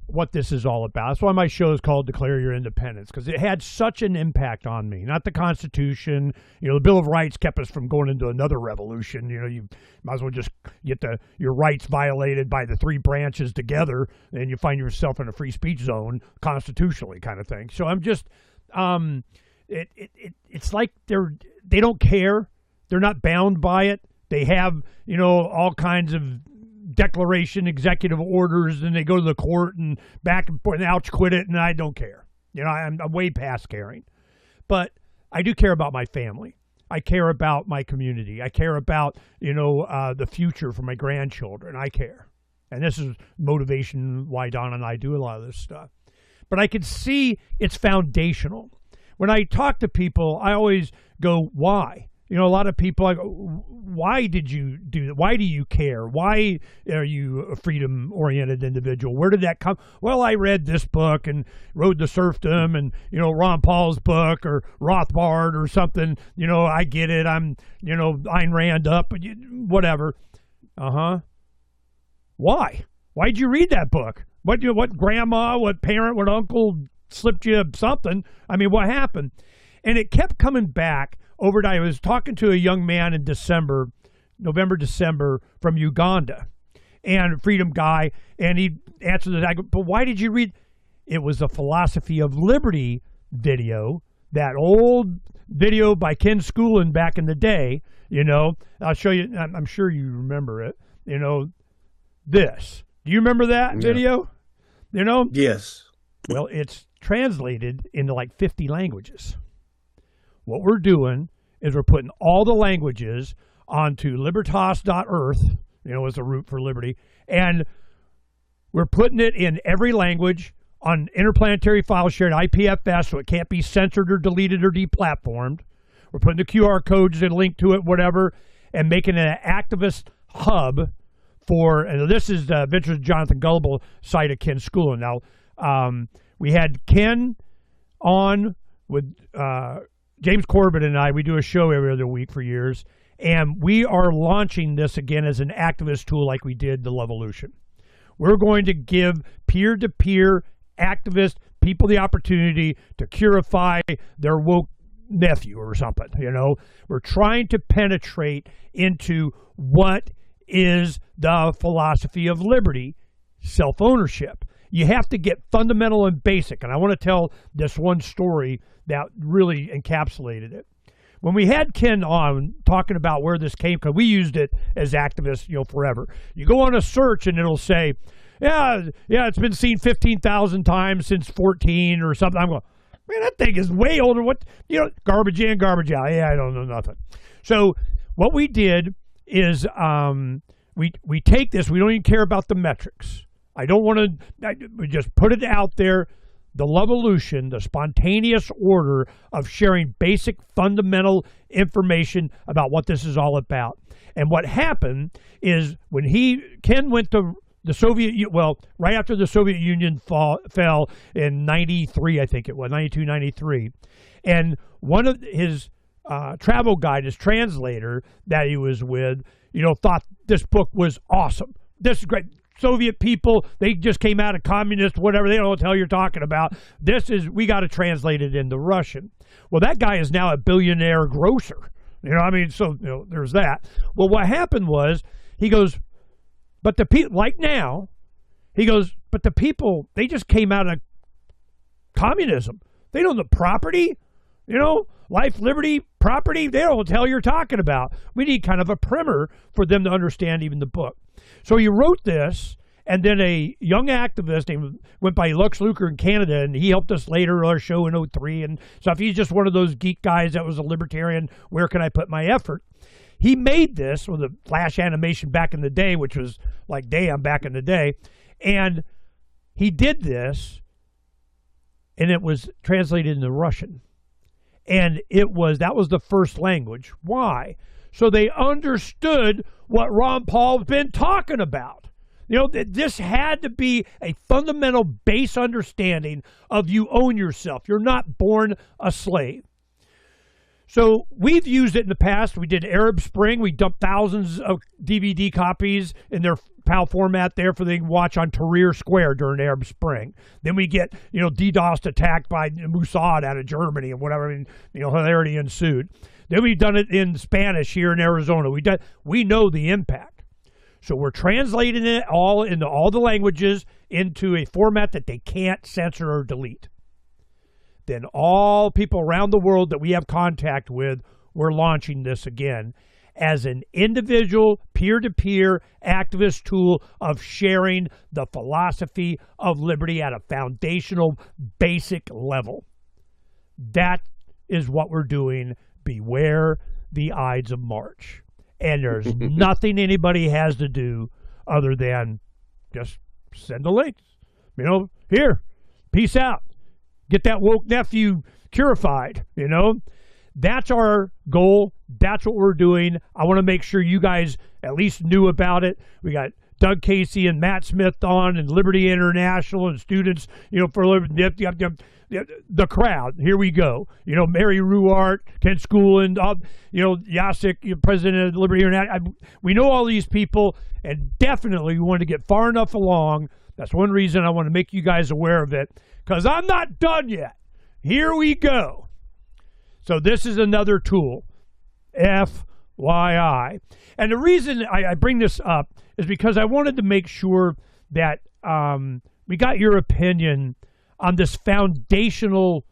Speaker 3: what this is all about. That's why my show is called Declare Your Independence, because it had such an impact on me. Not the Constitution. The Bill of Rights kept us from going into another revolution. You might as well just get your rights violated by the 3 branches together, and you find yourself in a free speech zone constitutionally, kind of thing. So I'm just... It's like they don't care. They're not bound by it. They have, all kinds of declaration, executive orders, and they go to the court and back and forth, and ouch, quit it, and I don't care. I'm way past caring. But I do care about my family. I care about my community. I care about, the future for my grandchildren. I care. And this is motivation why Don and I do a lot of this stuff. But I can see it's foundational. When I talk to people, I always go, why? A lot of people, I go, why did you do that? Why do you care? Why are you a freedom-oriented individual? Where did that come? Well, I read this book and Road to Serfdom and, Ron Paul's book or Rothbard or something. I get it. I'm, Ayn Rand up, whatever. Uh-huh. Why? Why'd you read that book? What grandma, what parent, what uncle slipped you something? I mean, what happened? And it kept coming back. Overnight, I was talking to a young man in November, December, from Uganda, and freedom guy, and he answered this. I go, but why did you read? It was a Philosophy of Liberty video, that old video by Ken Schoolin back in the day. I'll show you. I'm sure you remember it. This. Do you remember that video?
Speaker 4: Yes.
Speaker 3: Well, it's translated into like 50 languages. What we're doing is we're putting all the languages onto libertas.earth, as a root for liberty, and we're putting it in every language on interplanetary file shared IPFS, so it can't be censored or deleted or deplatformed. We're putting the QR codes and link to it, whatever, and making it an activist hub for, and this is the Adventures of Jonathan Gullible site of Ken Schoolin. Now, we had Ken on with James Corbett and I. We do a show every other week for years, and we are launching this again as an activist tool like we did the Levolution. We're going to give peer-to-peer activist people the opportunity to curify their woke nephew or something. We're trying to penetrate into what is the philosophy of liberty, self-ownership. You have to get fundamental and basic. And I want to tell this one story that really encapsulated it. When we had Ken on talking about where this came, because we used it as activists, forever. You go on a search and it'll say, yeah, it's been seen 15,000 times since 14 or something. I'm going, man, that thing is way older. What, garbage in, garbage out. Yeah, I don't know nothing. So what we did is we take this. We don't even care about the metrics. I don't want to, we just put it out there. The Levolution, the spontaneous order of sharing basic fundamental information about what this is all about. And what happened is when Ken went to the right after the Soviet Union fell in 93, I think it was, 92, 93. And one of his travel guide, his translator that he was with, thought this book was awesome. This is great. Soviet people, they just came out of communist, whatever, they don't know what the hell you're talking about. We got to translate it into Russian. Well, that guy is now a billionaire grocer. There's that. Well, what happened was, he goes, but the people, like now, he goes, but the people, they just came out of communism. They don't know property, life, liberty, property, they don't know what the hell you're talking about. We need kind of a primer for them to understand even the book. So he wrote this, and then a young activist went by Lux Luker in Canada, and he helped us later on our show in 03 and stuff. He's just one of those geek guys that was a libertarian. Where can I put my effort? He made this with a flash animation back in the day, which was like damn back in the day. And he did this, and it was translated into Russian. And that was the first language. Why? So they understood what Ron Paul's been talking about. This had to be a fundamental base understanding of you own yourself. You're not born a slave. So we've used it in the past. We did Arab Spring. We dumped thousands of DVD copies in their PAL format there for they can watch on Tahrir Square during Arab Spring. Then we get, DDoS attacked by Mossad out of Germany and whatever, hilarity ensued. Then we've done it in Spanish here in Arizona. We know the impact. So we're translating it all into all the languages into a format that they can't censor or delete. Then all people around the world that we have contact with, we're launching this again as an individual, peer-to-peer activist tool of sharing the philosophy of liberty at a foundational, basic level. That is what we're doing. Beware the Ides of March. And there's nothing anybody has to do other than just send the links. You know, here, peace out. Get that woke nephew curified, you know. That's our goal. That's what we're doing. I want to make sure you guys at least knew about it. We got Doug Casey and Matt Smith on, and Liberty International and students, you know, for the crowd. Here we go. You know, Mary Ruart, Ken Schoolen, you know, Yasik, president of Liberty International. We know all these people, and definitely we want to get far enough along. That's one reason I want to make you guys aware of it, because I'm not done yet. Here we go. So this is another tool, FYI. And the reason I bring this up is because I wanted to make sure that we got your opinion on this foundational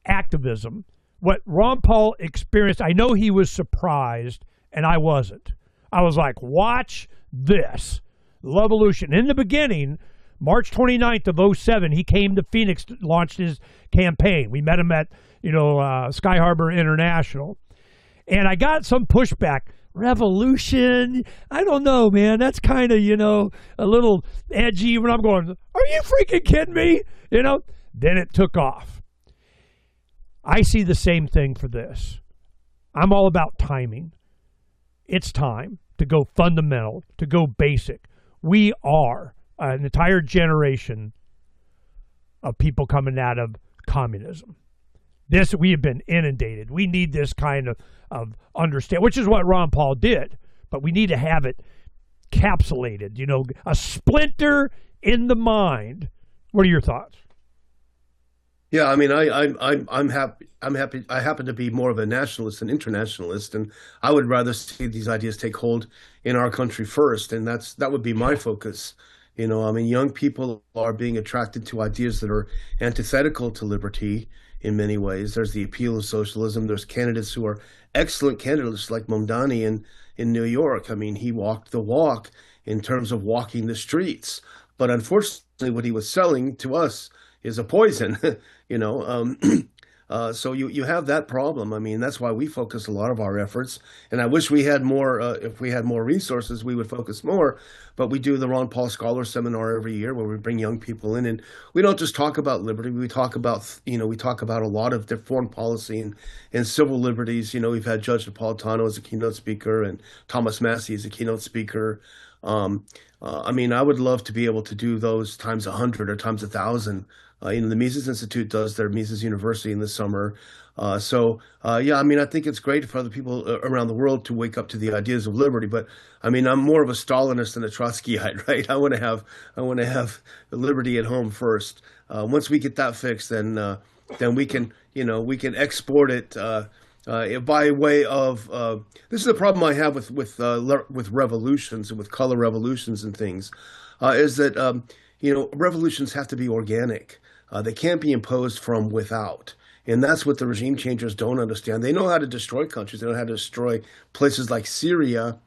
Speaker 3: activism. What Ron Paul experienced, I know he was surprised, and I wasn't. I was like, watch this. Levolution. In the beginning, March 29th of 2007, he came to Phoenix, launched his campaign. We met him at, you know, Sky Harbor International. And I got some pushback. Revolution? I don't know, man. That's kind of, you know, a little edgy when I'm going, are you freaking kidding me? You know? Then it took off. I see the same thing for this. I'm all about timing. It's time to go fundamental, to go basic. We are an entire generation of people coming out of communism. This, we have been inundated. We need this kind of understand, which is what Ron Paul did, but we need to have it capsulated, you know, a splinter in the mind. What are your thoughts?
Speaker 4: Yeah, I mean, I'm happy. I happen to be more of a nationalist than internationalist, and I would rather see these ideas take hold in our country first, and that would be my focus. You know, I mean, young people are being attracted to ideas that are antithetical to liberty in many ways. There's the appeal of socialism. There's candidates who are excellent candidates like Mamdani in New York. I mean, he walked the walk in terms of walking the streets. But unfortunately, what he was selling to us is a poison, you know. So you have that problem. I mean, that's why we focus a lot of our efforts. And I wish we had more, if we had more resources, we would focus more. But we do the Ron Paul Scholar Seminar every year where we bring young people in. And we don't just talk about liberty. We talk about, you know, we talk about a lot of foreign policy and civil liberties. You know, we've had Judge Napolitano as a keynote speaker and Thomas Massey as a keynote speaker. I mean, I would love to be able to do those times 100 or times 1,000. You know, the Mises Institute does their Mises University in the summer. Yeah, I mean, I think it's great for other people around the world to wake up to the ideas of liberty. But I mean, I'm more of a Stalinist than a Trotskyite, right? I want to have liberty at home first. Once we get that fixed, then we can, you know, we can export it by way of. This is the problem I have with revolutions and with color revolutions and things, is that you know, revolutions have to be organic. They can't be imposed from without. And that's what the regime changers don't understand. They know how to destroy countries. They know how to destroy places like Syria,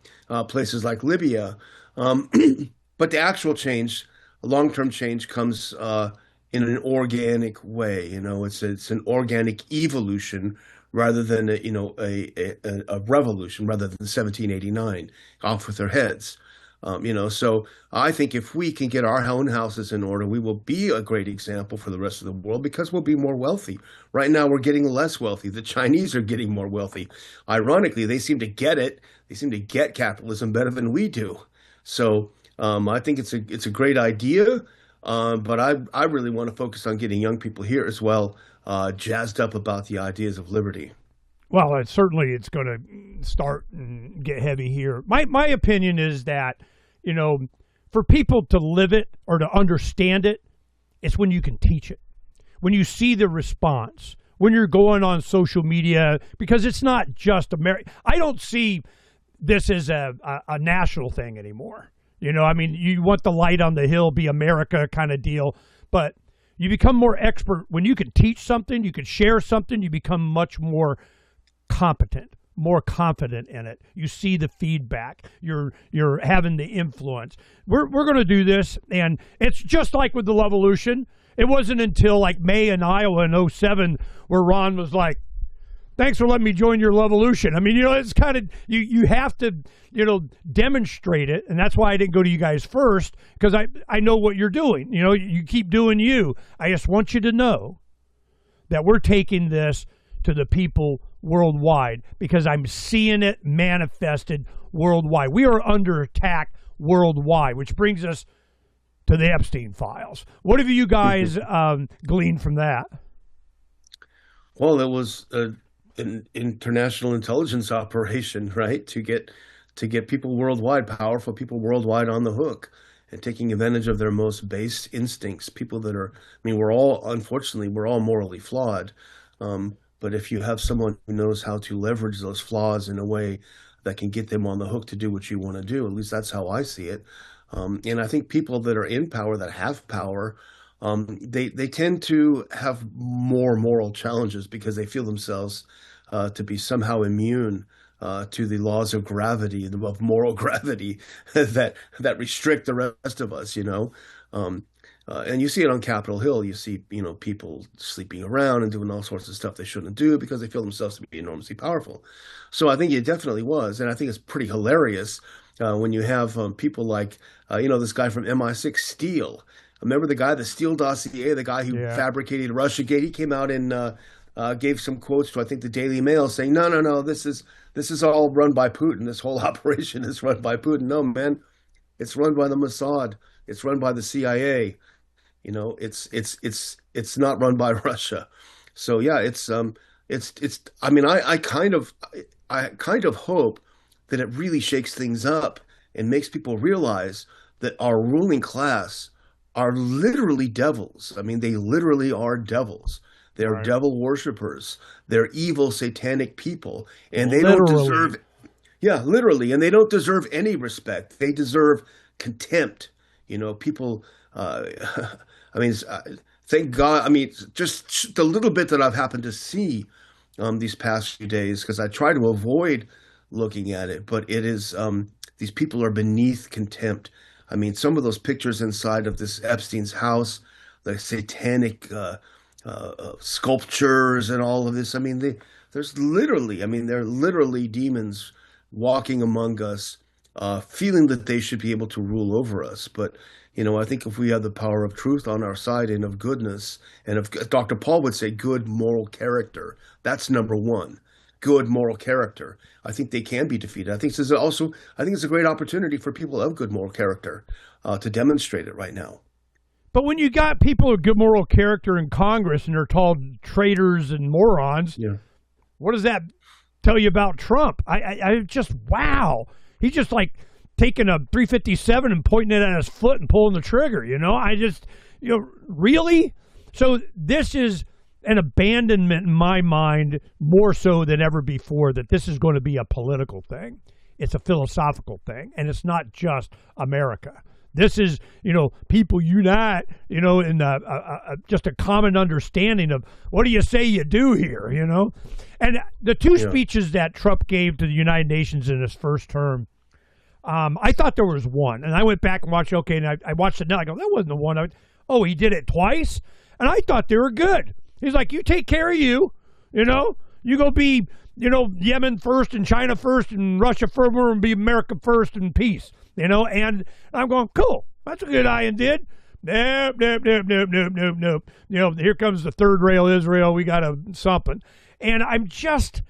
Speaker 4: places like Libya. But the actual change, long-term change, comes in an organic way. You know, it's an organic evolution rather than a revolution, rather than 1789, off with their heads. You know, so I think if we can get our own houses in order, we will be a great example for the rest of the world because we'll be more wealthy. Right now, we're getting less wealthy. The Chinese are getting more wealthy. Ironically, they seem to get it. They seem to get capitalism better than we do. So I think it's a great idea. But I really want to focus on getting young people here as well, jazzed up about the ideas of liberty.
Speaker 3: Well, it's going to start and get heavy here. My opinion is that, you know, for people to live it or to understand it, it's when you can teach it, when you see the response, when you're going on social media, because it's not just America. I don't see this as a national thing anymore. You know, I mean, you want the light on the hill, be America kind of deal, but you become more expert when you can teach something, you can share something, you become much more competent, more confident in it. You see the feedback. You're having the influence. We're going to do this, and it's just like with the Levolution. It wasn't until like May in Iowa in 2007 where Ron was like, thanks for letting me join your Levolution. I mean, it's kind of, you have to, demonstrate it. And that's why I didn't go to you guys first, because I know what you're doing. You keep doing you. I just want you to know that we're taking this to the people worldwide, because I'm seeing it manifested worldwide. We are under attack worldwide, which brings us to the Epstein files. What have you guys gleaned from that?
Speaker 4: Well, it was an international intelligence operation, right? To get people worldwide, powerful people worldwide, on the hook and taking advantage of their most base instincts. People that are, unfortunately, we're all morally flawed. But if you have someone who knows how to leverage those flaws in a way that can get them on the hook to do what you want to do, at least that's how I see it. And I think people that are in power, that have power, they tend to have more moral challenges because they feel themselves to be somehow immune to the laws of gravity, of moral gravity that restrict the rest of us, and you see it on Capitol Hill. You see, people sleeping around and doing all sorts of stuff they shouldn't do because they feel themselves to be enormously powerful. So I think it definitely was, and I think it's pretty hilarious when you have people like, this guy from MI6, Steele. Remember the guy, the Steele dossier, the guy who fabricated Russiagate? He came out and gave some quotes to, I think, the Daily Mail, saying, no, this is all run by Putin. This whole operation is run by Putin. No, man, it's run by the Mossad. It's run by the CIA. It's not run by Russia. So yeah, I kind of hope that it really shakes things up and makes people realize that our ruling class are literally devils. I mean, they literally are devils. They're right. Devil worshippers. They're evil, satanic people, and they don't deserve. Yeah, literally, and they don't deserve any respect. They deserve contempt. People. Thank God. I mean, just the little bit that I've happened to see these past few days, because I try to avoid looking at it, but it is these people are beneath contempt. I mean, some of those pictures inside of this Epstein's house, the satanic sculptures and all of this. I mean, they're literally demons walking among us, feeling that they should be able to rule over us. But I think if we have the power of truth on our side and of goodness, and of Dr. Paul would say good moral character, that's number one. Good moral character. I think they can be defeated. I think it's a great opportunity for people of good moral character to demonstrate it right now.
Speaker 3: But when you got people of good moral character in Congress and they're called traitors and morons, what does that tell you about Trump? I just, wow. He's just like taking a 357 and pointing it at his foot and pulling the trigger, really? So this is an abandonment in my mind, more so than ever before, that this is going to be a political thing. It's a philosophical thing, and it's not just America. This is, people unite, in just a common understanding of what do you say you do here, And the two speeches that Trump gave to the United Nations in his first term, I thought there was one, and I went back and watched. Okay, and I watched it now. I go, that wasn't the one. He did it twice, and I thought they were good. He's like, you take care of you, you go be, Yemen first and China first and Russia first, and be America first and peace, And I'm going, cool. That's a good idea. Did. Nope. Here comes the third rail Israel. We got something, and I'm just,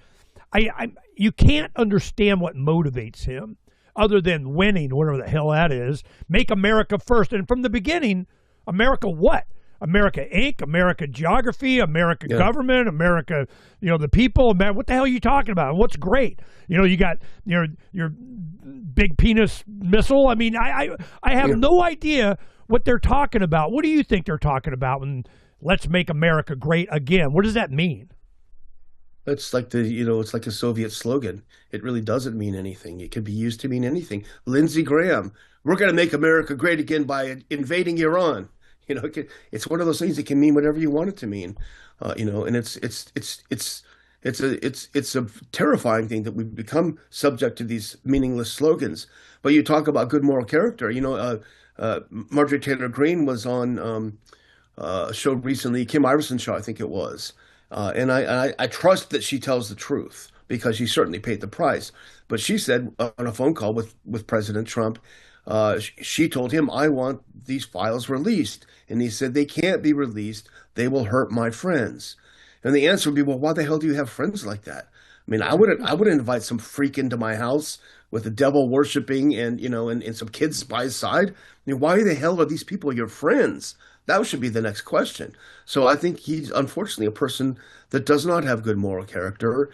Speaker 3: you can't understand what motivates him, other than winning, whatever the hell that is. Make America first. And from the beginning, America what? America Inc., America Geography, America Government, America, the people. What the hell are you talking about? What's great? You got your big penis missile. I mean, I have no idea what they're talking about. What do you think they're talking about when let's make America great again? What does that mean?
Speaker 4: It's like it's like a Soviet slogan. It really doesn't mean anything. It can be used to mean anything. Lindsey Graham, we're going to make America great again by invading Iran. It's one of those things that can mean whatever you want it to mean. And it's a terrifying thing that we've become subject to these meaningless slogans. But you talk about good moral character. Marjorie Taylor Greene was on a show recently, Kim Iverson's show, I think it was. And I trust that she tells the truth because she certainly paid the price. But she said on a phone call with President Trump, she told him, I want these files released. And he said, they can't be released. They will hurt my friends. And the answer would be, well, why the hell do you have friends like that? I mean, I wouldn't invite some freak into my house with the devil worshiping and, and some kids by his side. I mean, why the hell are these people your friends? That should be the next question. So I think he's unfortunately a person that does not have good moral character.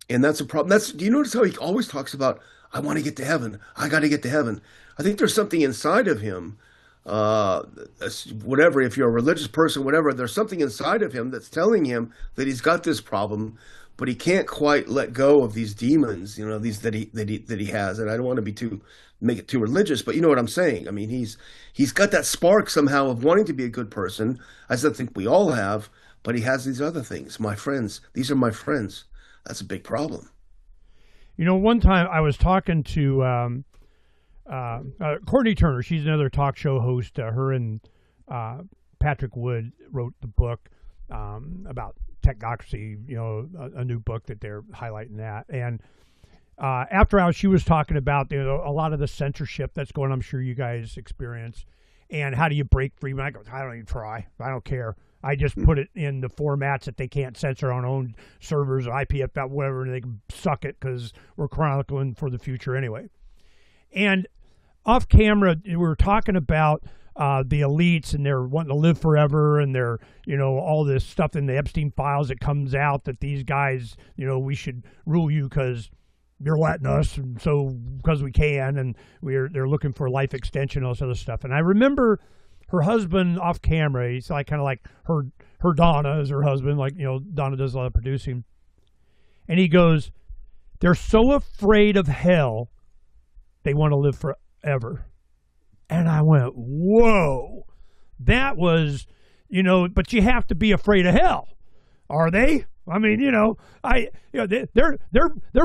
Speaker 4: And that's a problem. Do you notice how he always talks about, I want to get to heaven. I got to get to heaven. I think there's something inside of him, whatever, if you're a religious person, whatever, there's something inside of him that's telling him that he's got this problem, but he can't quite let go of these demons, these that he has. And I don't want to make it too religious, but you know what I'm saying. I mean, he's got that spark somehow of wanting to be a good person, as I think we all have, but he has these other things. My friends, these are my friends. That's a big problem.
Speaker 3: One time I was talking to Courtney Turner. She's another talk show host. Her and Patrick Wood wrote the book about technocracy, a new book that they're highlighting that. And after hours, she was talking about a lot of the censorship that's going on. I'm sure you guys experience. And how do you break free? I go, I don't even try. I don't care. I just put it in the formats that they can't censor on own servers or IPFW, whatever, and they can suck it because we're chronicling for the future anyway. And off camera, we were talking about the elites and they're wanting to live forever and they're, all this stuff in the Epstein files that comes out that these guys, we should rule you because you're letting us, and so because we can, and they're looking for life extension, all this other stuff. And I remember her husband off camera, he's like kind of like her Donna is her husband, like, Donna does a lot of producing. And he goes, they're so afraid of hell, they want to live forever. And I went, whoa, that was, but you have to be afraid of hell. Are they? I mean, they're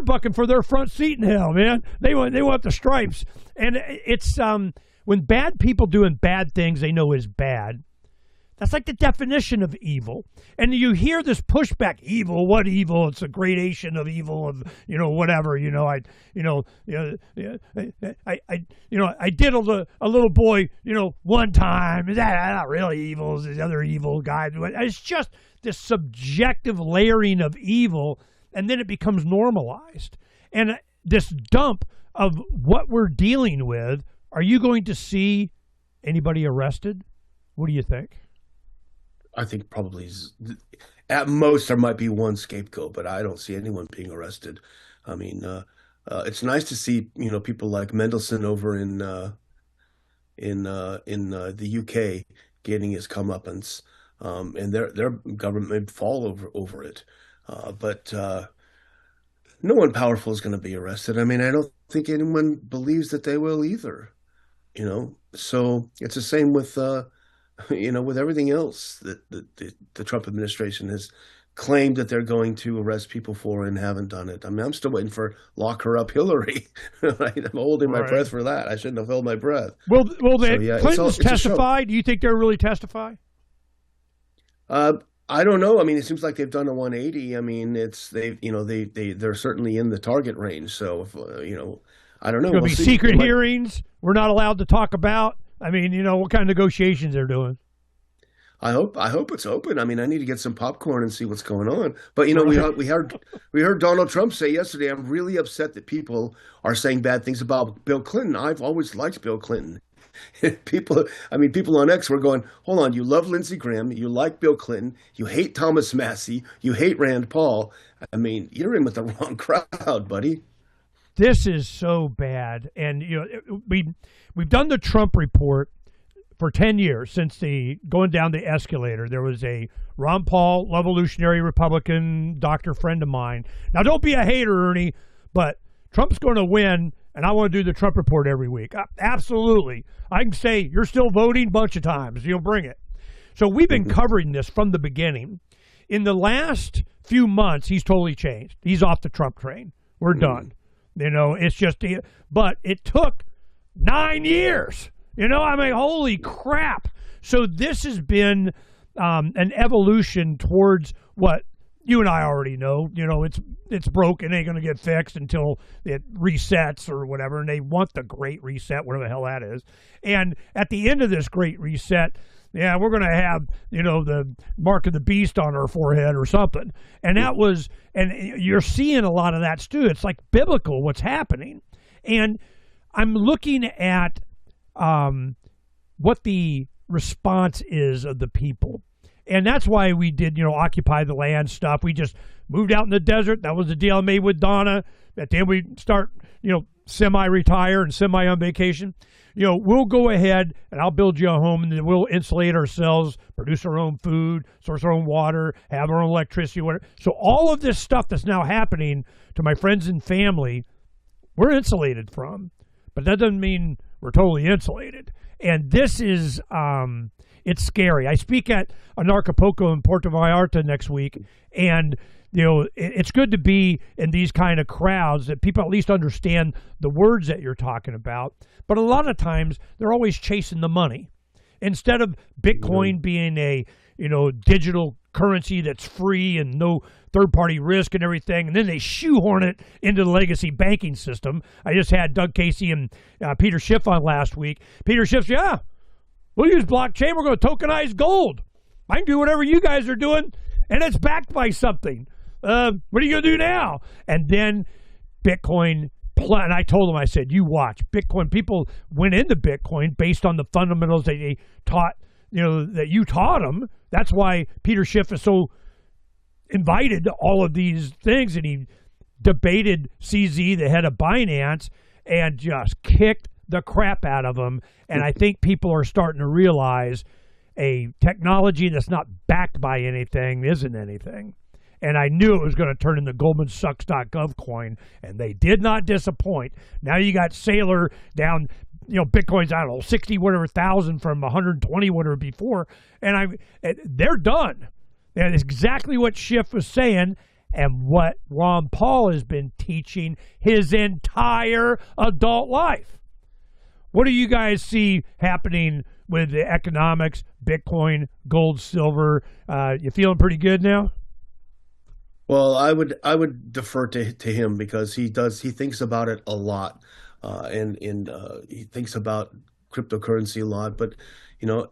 Speaker 3: bucking for their front seat in hell, man. They want the stripes. And it's, when bad people doing bad things they know is bad, that's like the definition of evil. And you hear this pushback, evil, what evil? It's a gradation of evil of, whatever, I diddled a little boy, one time. Is that not really evil? Is the other evil guy? It's just this subjective layering of evil, and then it becomes normalized. And this dump of what we're dealing with, are you going to see anybody arrested? What do you think?
Speaker 4: I think probably at most there might be one scapegoat, but I don't see anyone being arrested. I mean, it's nice to see people like Mendelsohn over in the UK getting his comeuppance, and their government may fall over it, but no one powerful is going to be arrested. I mean, I don't think anyone believes that they will either. So it's the same with. With everything else that the Trump administration has claimed that they're going to arrest people for and haven't done it. I mean, I'm still waiting for lock her up Hillary. Right? I'm holding my breath for that. I shouldn't have held my breath.
Speaker 3: Will the Clintons testify? Do you think they'll really testify?
Speaker 4: I don't know. I mean, it seems like they've done a 180. I mean, they're certainly in the target range. So, I don't know.
Speaker 3: There'll be secret hearings we're not allowed to talk about. I mean, what kind of negotiations they're doing.
Speaker 4: I hope it's open. I mean, I need to get some popcorn and see what's going on. But we heard Donald Trump say yesterday, I'm really upset that people are saying bad things about Bill Clinton. I've always liked Bill Clinton. People on X were going, hold on, you love Lindsey Graham, you like Bill Clinton, you hate Thomas Massey, you hate Rand Paul. I mean, you're in with the wrong crowd, buddy.
Speaker 3: This is so bad. And we've done the Trump report for 10 years since going down the escalator. There was a Ron Paul, revolutionary Republican doctor friend of mine. Now, don't be a hater, Ernie, but Trump's going to win, and I want to do the Trump report every week. Absolutely. I can say you're still voting a bunch of times. You'll bring it. So we've been covering this from the beginning. In the last few months, he's totally changed. He's off the Trump train. We're done. It's just, but it took 9 years. I mean, holy crap. So this has been an evolution towards what you and I already know, it's broken, ain't going to get fixed until it resets or whatever, and they want the Great Reset, whatever the hell that is. And at the end of this Great Reset, yeah, we're going to have, the mark of the beast on our forehead or something. And you're seeing a lot of that too. It's like biblical what's happening. And I'm looking at what the response is of the people. And that's why we did, occupy the land stuff. We just moved out in the desert. That was the deal I made with Donna. At the end, we start, semi-retire and semi-on vacation. We'll go ahead and I'll build you a home, and then we'll insulate ourselves, produce our own food, source our own water, have our own electricity, whatever. So all of this stuff that's now happening to my friends and family, we're insulated from. But that doesn't mean we're totally insulated. And this is, it's scary. I speak at Anarchapulco in Puerto Vallarta next week, and it's good to be in these kind of crowds that people at least understand the words that you're talking about. But a lot of times they're always chasing the money. Instead of Bitcoin being a, digital currency that's free and no third-party risk and everything, and then they shoehorn it into the legacy banking system. I just had Doug Casey and Peter Schiff on last week. Peter Schiff's, yeah, we'll use blockchain. We're going to tokenize gold. I can do whatever you guys are doing, and it's backed by something. What are you going to do now? And then Bitcoin, and I told them, I said, you watch. Bitcoin, people went into Bitcoin based on the fundamentals that they taught, that you taught them. That's why Peter Schiff is so invited to all of these things, and he debated CZ, the head of Binance, and just kicked the crap out of him. And I think people are starting to realize a technology that's not backed by anything isn't anything. And I knew it was going to turn into GoldmanSucks.gov coin, and they did not disappoint. Now you got Sailor down, Bitcoin's, I don't know, 60 whatever thousand from 120 whatever before, and they're done. That is exactly what Schiff was saying, and what Ron Paul has been teaching his entire adult life. What do you guys see happening with the economics, Bitcoin, gold, silver? You feeling pretty good now?
Speaker 4: Well, I would defer to him, because he thinks about it a lot, and he thinks about cryptocurrency a lot. But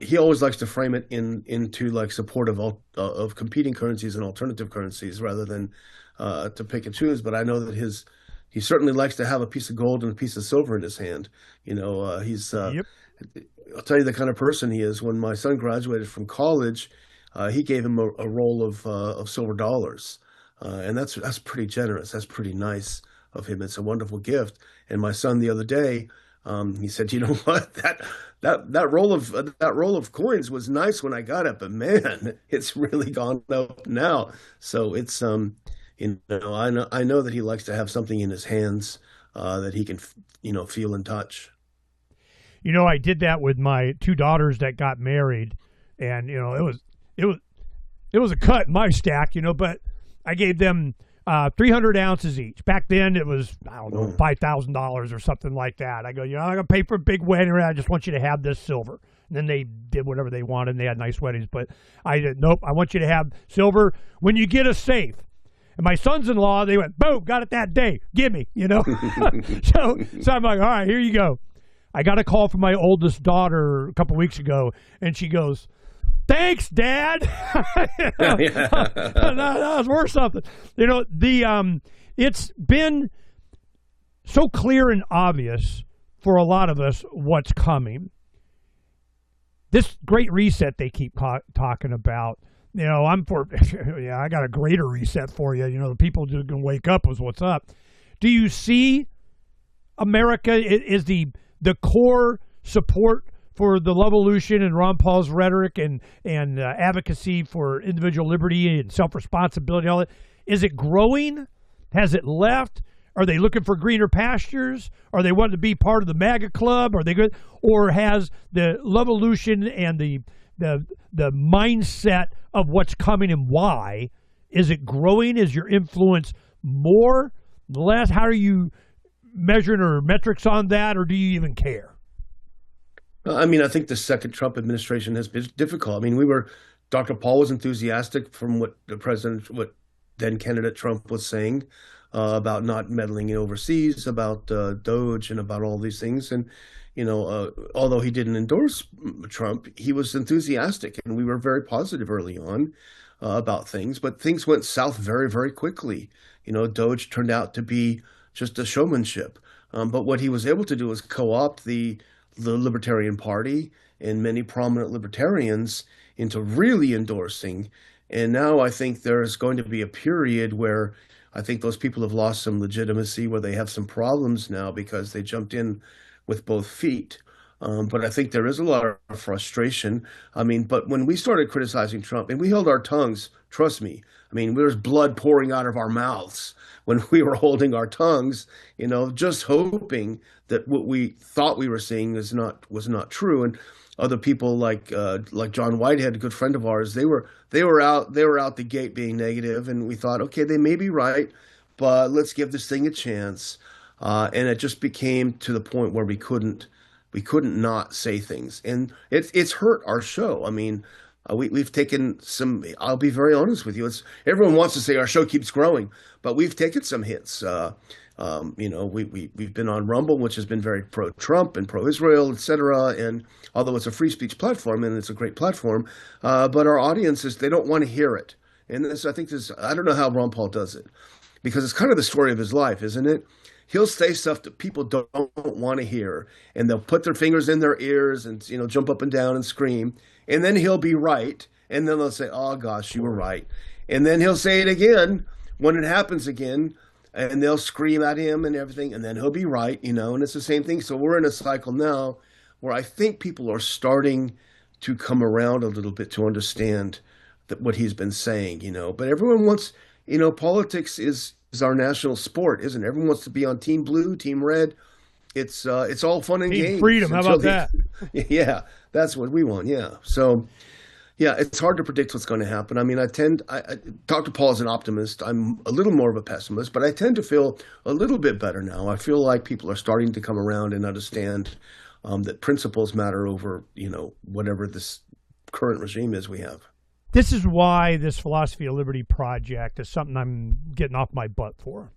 Speaker 4: he always likes to frame it into like support of competing currencies and alternative currencies, rather than to pick and choose. But I know that he certainly likes to have a piece of gold and a piece of silver in his hand. He's
Speaker 3: Yep.
Speaker 4: I'll tell you the kind of person he is. When my son graduated from college, he gave him a roll of silver dollars. And that's pretty generous. That's pretty nice of him. It's a wonderful gift. And my son the other day, he said, "You know what? That roll of coins was nice when I got it, but man, it's really gone up now." So it's I know that he likes to have something in his hands that he can feel and touch.
Speaker 3: I did that with my two daughters that got married, and it was a cut in my stack, but I gave them 300 ounces each. Back then it was, I don't know, $5,000 or something like that. I go, I'm not going to pay for a big wedding. I just want you to have this silver. And then they did whatever they wanted, and they had nice weddings. But I said, nope, I want you to have silver when you get a safe. And my sons-in-law, they went, boom, got it that day. Give me, So I'm like, all right, here you go. I got a call from my oldest daughter a couple weeks ago, and she goes, "Thanks, Dad." That was worth something. It's been so clear and obvious for a lot of us what's coming. This great reset they keep talking about. I'm for. I got a greater reset for you. The people just gonna wake up with what's up. Do you see America is the core support for the Levolution and Ron Paul's rhetoric and advocacy for individual liberty and self-responsibility, all that? Is it growing? Has it left? Are they looking for greener pastures? Are they wanting to be part of the MAGA club? Are they good? Or has the Levolution and the mindset of what's coming and why, is it growing? Is your influence more, less? How are you measuring or metrics on that, or do you even care?
Speaker 4: I think the second Trump administration has been difficult. Dr. Paul was enthusiastic from what then candidate Trump was saying about not meddling overseas, about Doge, and about all these things. And although he didn't endorse Trump, he was enthusiastic, and we were very positive early on about things. But things went south very, very quickly. Doge turned out to be just a showmanship. But what he was able to do was co-opt the Libertarian Party and many prominent libertarians into really endorsing. And now I think there's going to be a period where I think those people have lost some legitimacy, where they have some problems now because they jumped in with both feet. But I think there is a lot of frustration. But when we started criticizing Trump, and we held our tongues, trust me, there was blood pouring out of our mouths when we were holding our tongues, just hoping that what we thought we were seeing was not true. And other people like John Whitehead, a good friend of ours, they were out the gate being negative, and we thought, okay, they may be right, but let's give this thing a chance. And it just became to the point where we couldn't not say things, and it's hurt our show. We've taken some. I'll be very honest with you. Everyone wants to say our show keeps growing, but we've taken some hits. We've been on Rumble, which has been very pro-Trump and pro-Israel, etc. And although it's a free speech platform and it's a great platform, but our audiences, they don't want to hear it. And I don't know how Ron Paul does it, because it's kind of the story of his life, isn't it? He'll say stuff that people don't want to hear, and they'll put their fingers in their ears and jump up and down and scream, and then he'll be right, and then they'll say, "Oh gosh, you were right," and then he'll say it again when it happens again, and they'll scream at him and everything, and then he'll be right, and it's the same thing. So we're in a cycle now where I think people are starting to come around a little bit to understand that what he's been saying, But everyone wants, politics is our national sport, isn't it? Everyone wants to be on Team Blue, Team Red. It's all fun and
Speaker 3: Team
Speaker 4: games.
Speaker 3: Freedom, how about that?
Speaker 4: Yeah, that's what we want. Yeah. So, yeah, it's hard to predict what's going to happen. Dr. Paul is an optimist. I'm a little more of a pessimist, but I tend to feel a little bit better now. I feel like people are starting to come around and understand that principles matter over, whatever this current regime is we have.
Speaker 3: This is why this Philosophy of Liberty project is something I'm getting off my butt for.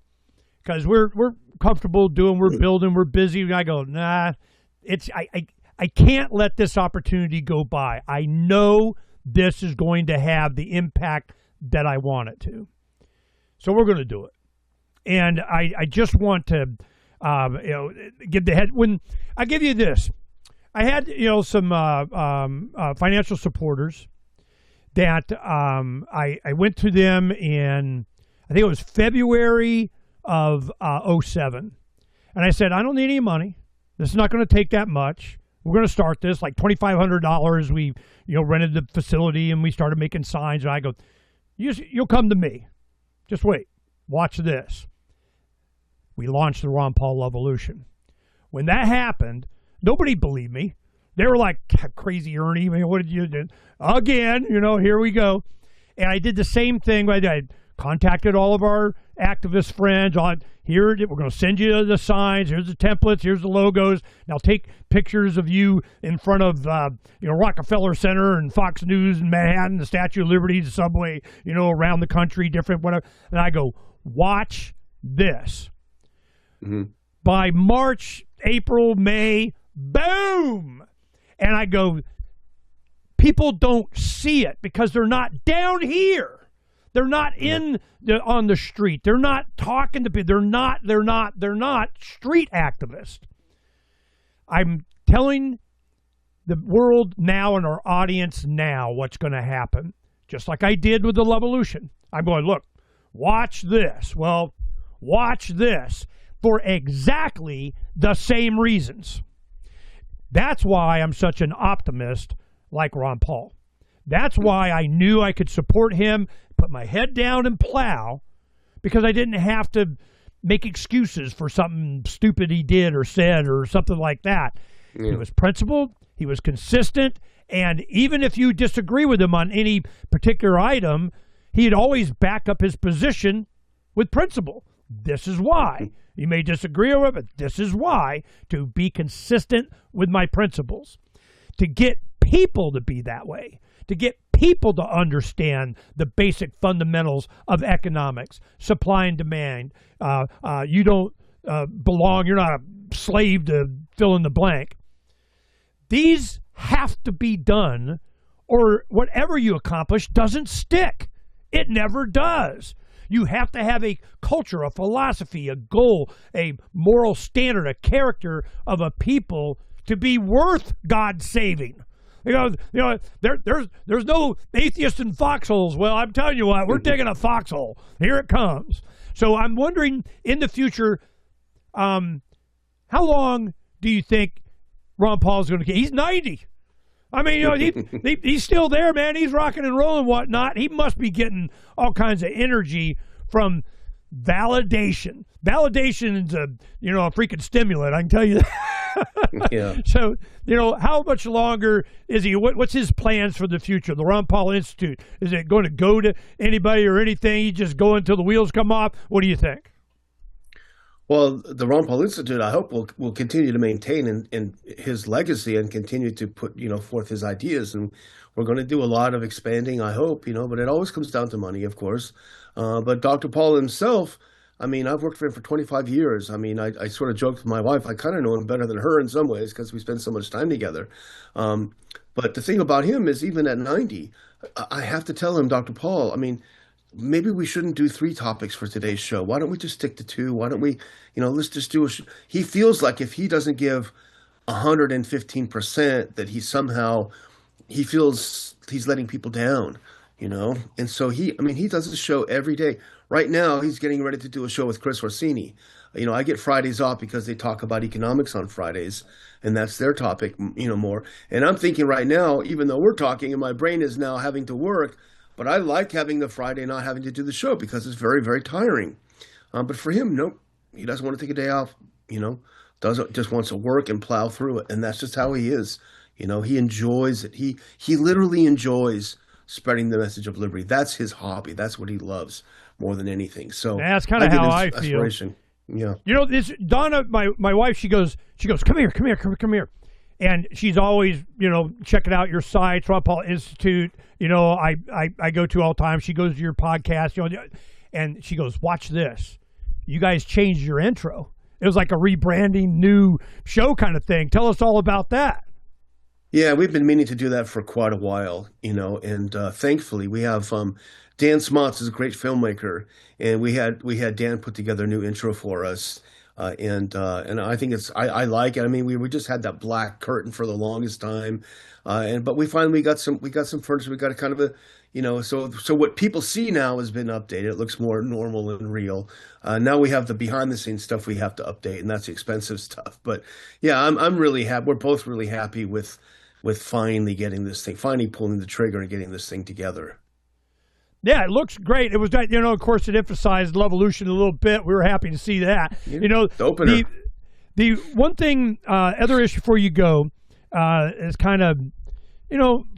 Speaker 3: Because we're comfortable doing, we're building, we're busy. And I go, nah, I can't let this opportunity go by. I know this is going to have the impact that I want it to. So we're going to do it. And I just want to give the head. When I give you this, I had some financial supporters that I went to them in, I think it was February of 2007. And I said, I don't need any money. This is not going to take that much. We're going to start this, like $2,500. We rented the facility and we started making signs. And I go, you'll come to me. Just wait. Watch this. We launched the Ron Paul Revolution. When that happened, nobody believed me. They were like, crazy Ernie, what did you do? Again, here we go. And I did the same thing. I contacted all of our activist friends. We're going to send you the signs. Here's the templates. Here's the logos. Now take pictures of you in front of Rockefeller Center and Fox News in Manhattan, the Statue of Liberty, the subway, around the country, different whatever. And I go, watch this. Mm-hmm. By March, April, May, boom! And I go, people don't see it because they're not down here. They're not on the street. They're not talking to people. They're not street activists. I'm telling the world now and our audience now what's going to happen, just like I did with the Revolution. I'm going, look, watch this. Well, watch this for exactly the same reasons. That's why I'm such an optimist like Ron Paul. That's why I knew I could support him, put my head down and plow, because I didn't have to make excuses for something stupid he did or said or something like that. Yeah. He was principled, he was consistent, and even if you disagree with him on any particular item, he'd always back up his position with principle. This is why. You may disagree with it, but this is why, to be consistent with my principles, to get people to be that way, to get people to understand the basic fundamentals of economics, supply and demand. You don't belong, you're not a slave to fill in the blank. These have to be done, or whatever you accomplish doesn't stick. It never does. You have to have a culture, a philosophy, a goal, a moral standard, a character of a people to be worth God saving. There's no atheists in foxholes. Well, I'm telling you what, we're digging a foxhole. Here it comes. So I'm wondering in the future, how long do you think Ron Paul's going to get? He's 90. I mean, he's still there, man. He's rocking and rolling, whatnot. He must be getting all kinds of energy from validation. Validation is a freaking stimulant. I can tell you that.
Speaker 4: Yeah.
Speaker 3: So, how much longer is he? What's his plans for the future? The Ron Paul Institute, is it going to go to anybody or anything? He just go until the wheels come off? What do you think?
Speaker 4: Well, the Ron Paul Institute, I hope, will continue to maintain in his legacy and continue to put forth his ideas, and we're going to do a lot of expanding, I hope, but it always comes down to money, of course. But Dr. Paul himself, I mean, I've worked for him for 25 years. I mean, I sort of joked with my wife, I kind of know him better than her in some ways because we spend so much time together. But the thing about him is, even at 90, I have to tell him, Dr. Paul, I mean, maybe we shouldn't do 3 topics for today's show. Why don't we just stick to 2? Why don't we, let's just do he feels like if he doesn't give 115%, that he feels he's letting people down, And so he does a show every day. Right now, he's getting ready to do a show with Chris Orsini. I get Fridays off because they talk about economics on Fridays, and that's their topic, more. And I'm thinking right now, even though we're talking and my brain is now having to work, but I like having the Friday not having to do the show because it's very, very tiring. But for him, nope, he doesn't want to take a day off. Just wants to work and plow through it, and that's just how he is. He enjoys it. He literally enjoys spreading the message of liberty. That's his hobby. That's what he loves more than anything. So
Speaker 3: that's kind of how I feel.
Speaker 4: Yeah.
Speaker 3: This Donna, my wife, she goes, come here. And she's always, checking out your sites, Ron Paul Institute. I go to all the time. She goes to your podcast, and she goes, watch this. You guys changed your intro. It was like a rebranding, new show kind of thing. Tell us all about that.
Speaker 4: Yeah, we've been meaning to do that for quite a while, and thankfully we have Dan Smots is a great filmmaker, and we had Dan put together a new intro for us. And I think I like it. I mean, we just had that black curtain for the longest time, but we finally got some furniture. We got a kind of a, so what people see now has been updated. It looks more normal and real. Now we have the behind the scenes stuff we have to update, and that's the expensive stuff. But yeah, I'm really happy. We're both really happy with finally getting this thing, finally pulling the trigger and getting this thing together.
Speaker 3: Yeah, it looks great. It was, of course, it emphasized Levolution a little bit. We were happy to see that.
Speaker 4: The opener.
Speaker 3: The one thing, other issue before you go, is kind of,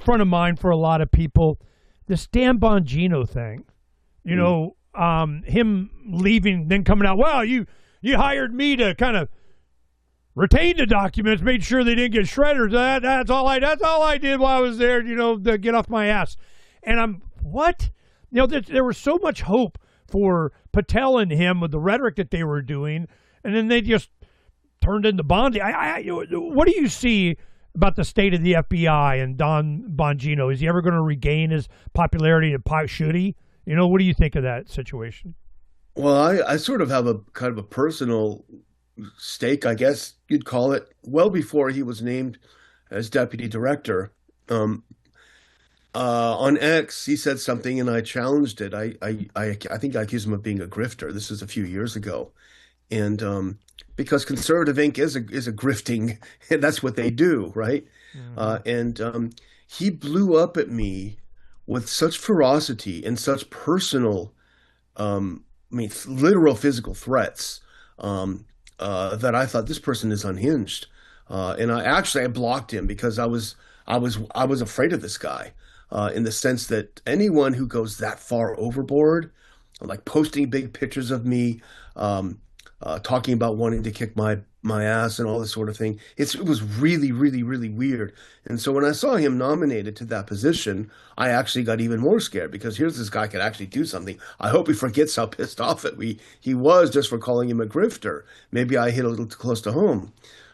Speaker 3: front of mind for a lot of people. This Dan Bongino thing, him leaving, then coming out. Well, you hired me to kind of retain the documents, made sure they didn't get shredded. That's all I did while I was there, to get off my ass. And I'm what? There was so much hope for Patel and him with the rhetoric that they were doing, and then they just turned into Bondi. What do you see about the state of the FBI and Don Bongino? Is he ever going to regain his popularity? Should he? What do you think of that situation?
Speaker 4: Well, I sort of have a kind of a personal stake, I guess you'd call it. Well before he was named as deputy director, on X, he said something, and I challenged it. I think I accused him of being a grifter. This is a few years ago, and because Conservative Inc. is a grifting, that's what they do, right? Mm-hmm. He blew up at me with such ferocity and such personal, literal physical threats, that I thought this person is unhinged, and I blocked him because I was afraid of this guy. In the sense that anyone who goes that far overboard, like posting big pictures of me, talking about wanting to kick my my ass and all this sort of thing. It was really, really, really weird. And so when I saw him nominated to that position, I actually got even more scared because here's this guy could actually do something. I hope he forgets how pissed off he was just for calling him a grifter. Maybe I hit a little too close to home.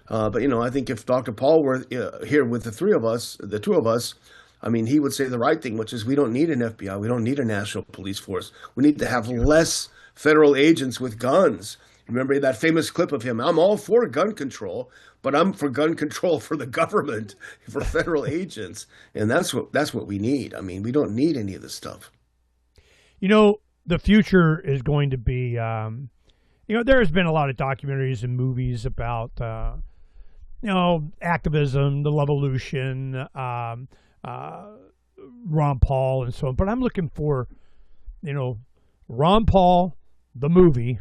Speaker 4: But, I think if Dr. Paul were here with the two of us, I mean, he would say the right thing, which is we don't need an FBI. We don't need a national police force. We need to have less federal agents with guns. Remember that famous clip of him? I'm all for gun control, but I'm for gun control for the government, for federal agents. And that's what we need. I mean, we don't need any of this stuff.
Speaker 3: The future is going to be, there's been a lot of documentaries and movies about, activism, the Levolution, Ron Paul and so on. But I'm looking for, Ron Paul, the movie,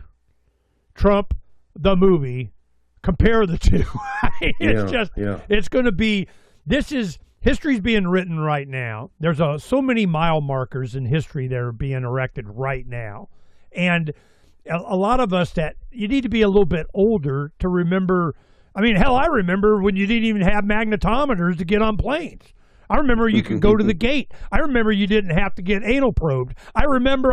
Speaker 3: Trump, the movie, compare the two. It's going to be, history's being written right now. There's so many mile markers in history that are being erected right now. And a lot of us that you need to be a little bit older to remember. I mean, hell, I remember when you didn't even have magnetometers to get on planes. I remember you could go to the gate. I remember you didn't have to get anal probed. I remember.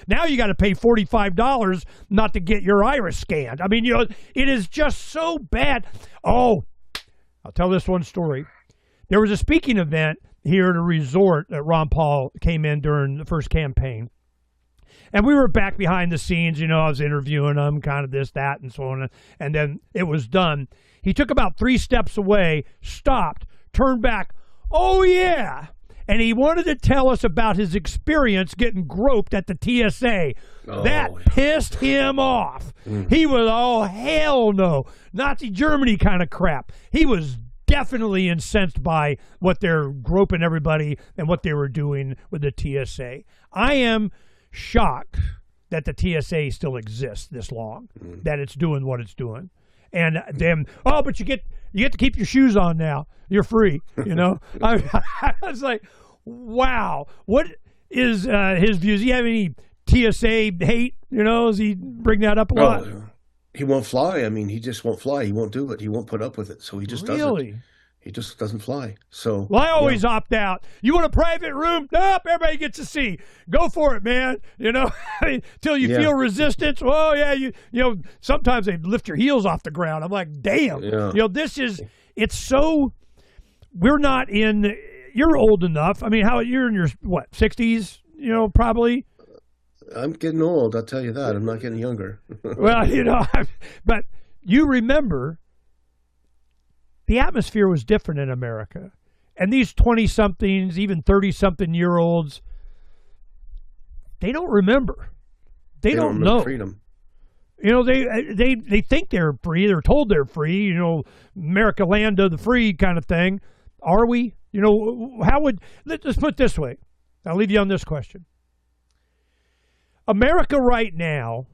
Speaker 3: Now you got to pay $45 not to get your iris scanned. I mean, it is just so bad. Oh, I'll tell this one story. There was a speaking event here at a resort that Ron Paul came in during the first campaign. And we were back behind the scenes, I was interviewing him, kind of this, that, and so on. And then it was done. He took about 3 steps away, stopped, turned back. Oh, yeah. And he wanted to tell us about his experience getting groped at the TSA. That pissed him off. He was, oh, hell no. Nazi Germany kind of crap. He was definitely incensed by what they're groping everybody and what they were doing with the TSA. I am shocked that the TSA still exists this long, that it's doing what it's doing. And them, but you get to keep your shoes on now. You're free, I was like, wow. What is his views? Do you have any TSA hate? Does he bring that up a lot?
Speaker 4: He won't fly. I mean, he just won't fly. He won't do it. He won't put up with it. So he just doesn't. He just doesn't fly. So
Speaker 3: I always opt out. You want a private room? Nope, everybody gets a seat. Go for it, man. Till you feel resistance. Oh yeah, sometimes they lift your heels off the ground. I'm like, damn. Yeah. It's so. We're not in. You're old enough. I mean, you're in your 60s? Probably.
Speaker 4: I'm getting old. I'll tell you that. I'm not getting younger.
Speaker 3: Well, but you remember. The atmosphere was different in America. And these 20-somethings, even 30-something-year-olds, they don't remember. They don't know.
Speaker 4: Freedom.
Speaker 3: They think they're free. They're told they're free. America land of the free kind of thing. Are we? Let's put it this way. I'll leave you on this question. America right now,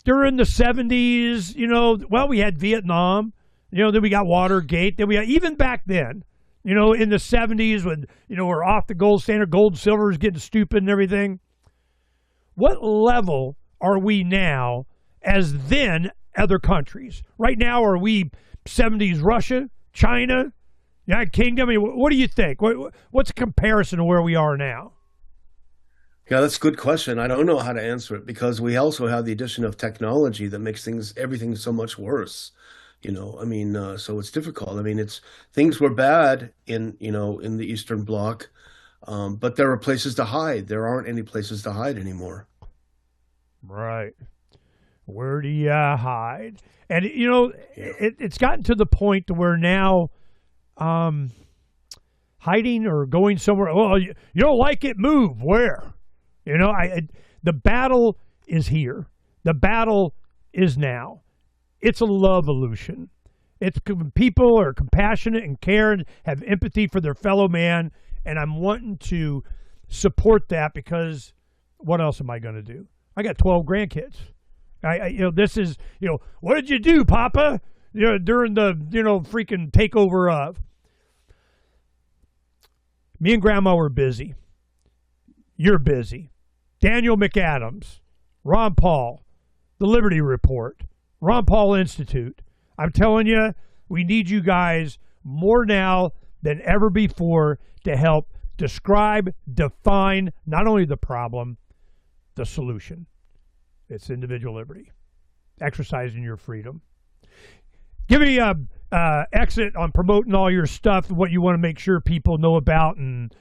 Speaker 3: during the 70s, we had Vietnam. Then we got Watergate. Then we got, even back then, in the 70s when, we're off the gold standard, gold and silver is getting stupid and everything. What level are we now as then other countries? Right now, are we 70s Russia, China, United Kingdom? I mean, what do you think? What's a comparison to where we are now?
Speaker 4: Yeah, that's a good question. I don't know how to answer it because we also have the addition of technology that makes everything so much worse. So it's difficult. I mean, things were bad in the Eastern Bloc, but there were places to hide. There aren't any places to hide anymore.
Speaker 3: Right. Where do you hide? And, it's gotten to the point to where now hiding or going somewhere, you don't like it, move. Where? The battle is here. The battle is now. It's a love-olution. It's people are compassionate and care and have empathy for their fellow man, and I'm wanting to support that because what else am I going to do? I got 12 grandkids. This is, what did you do, Papa? During the, freaking takeover of. Me and Grandma were busy. You're busy. Daniel McAdams, Ron Paul, The Liberty Report, Ron Paul Institute. I'm telling you, we need you guys more now than ever before to help describe, define not only the problem, the solution. It's individual liberty, exercising your freedom. Give me a exit on promoting all your stuff, what you want to make sure people know about and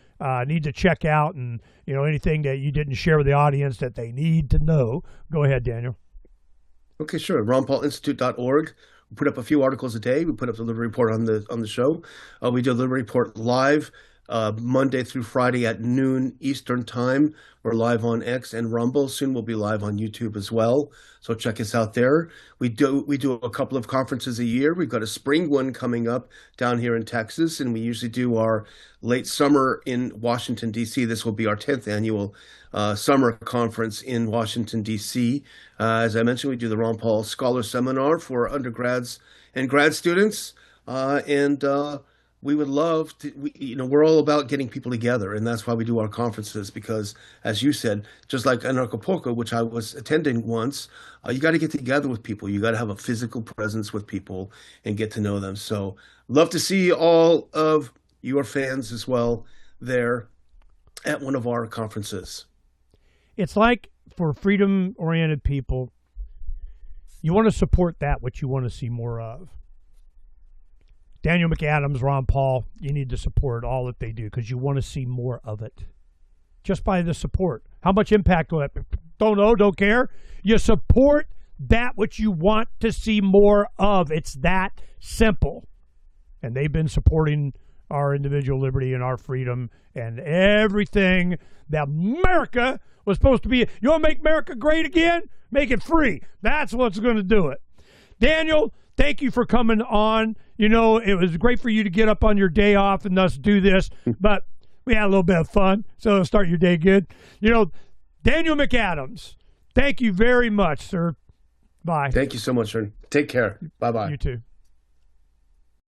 Speaker 3: need to check out, and anything that you didn't share with the audience that they need to know. Go ahead, Daniel.
Speaker 4: Okay, sure. RonPaulInstitute.org. We put up a few articles a day. We put up the Liberty Report on the show. We do the Liberty Report live Monday through Friday at noon Eastern Time. We're live on X and Rumble. Soon we'll be live on YouTube as well. So check us out there. We do a couple of conferences a year. We've got a spring one coming up down here in Texas, and we usually do our late summer in Washington, D.C. This will be our 10th annual summer conference in Washington, D.C. As I mentioned, we do the Ron Paul Scholar Seminar for undergrads and grad students. We would love to, we're all about getting people together, and that's why we do our conferences, because, as you said, just like Anarchapulco, which I was attending once, you got to get together with people. You got to have a physical presence with people and get to know them. So love to see all of your fans as well there at one of our conferences.
Speaker 3: It's like, for freedom-oriented people, you want to support that which you want to see more of. Daniel McAdams, Ron Paul, you need to support all that they do because you want to see more of it. Just by the support. How much impact will it? Don't know, don't care. You support that which you want to see more of. It's that simple. And they've been supporting our individual liberty and our freedom and everything that America was supposed to be. You want to make America great again? Make it free. That's what's going to do it. Daniel, thank you for coming on. It was great for you to get up on your day off and us do this, but we had a little bit of fun, so it'll start your day good. Daniel McAdams, thank you very much, sir. Bye.
Speaker 4: Thank you so much, sir. Take care. Bye-bye.
Speaker 3: You too.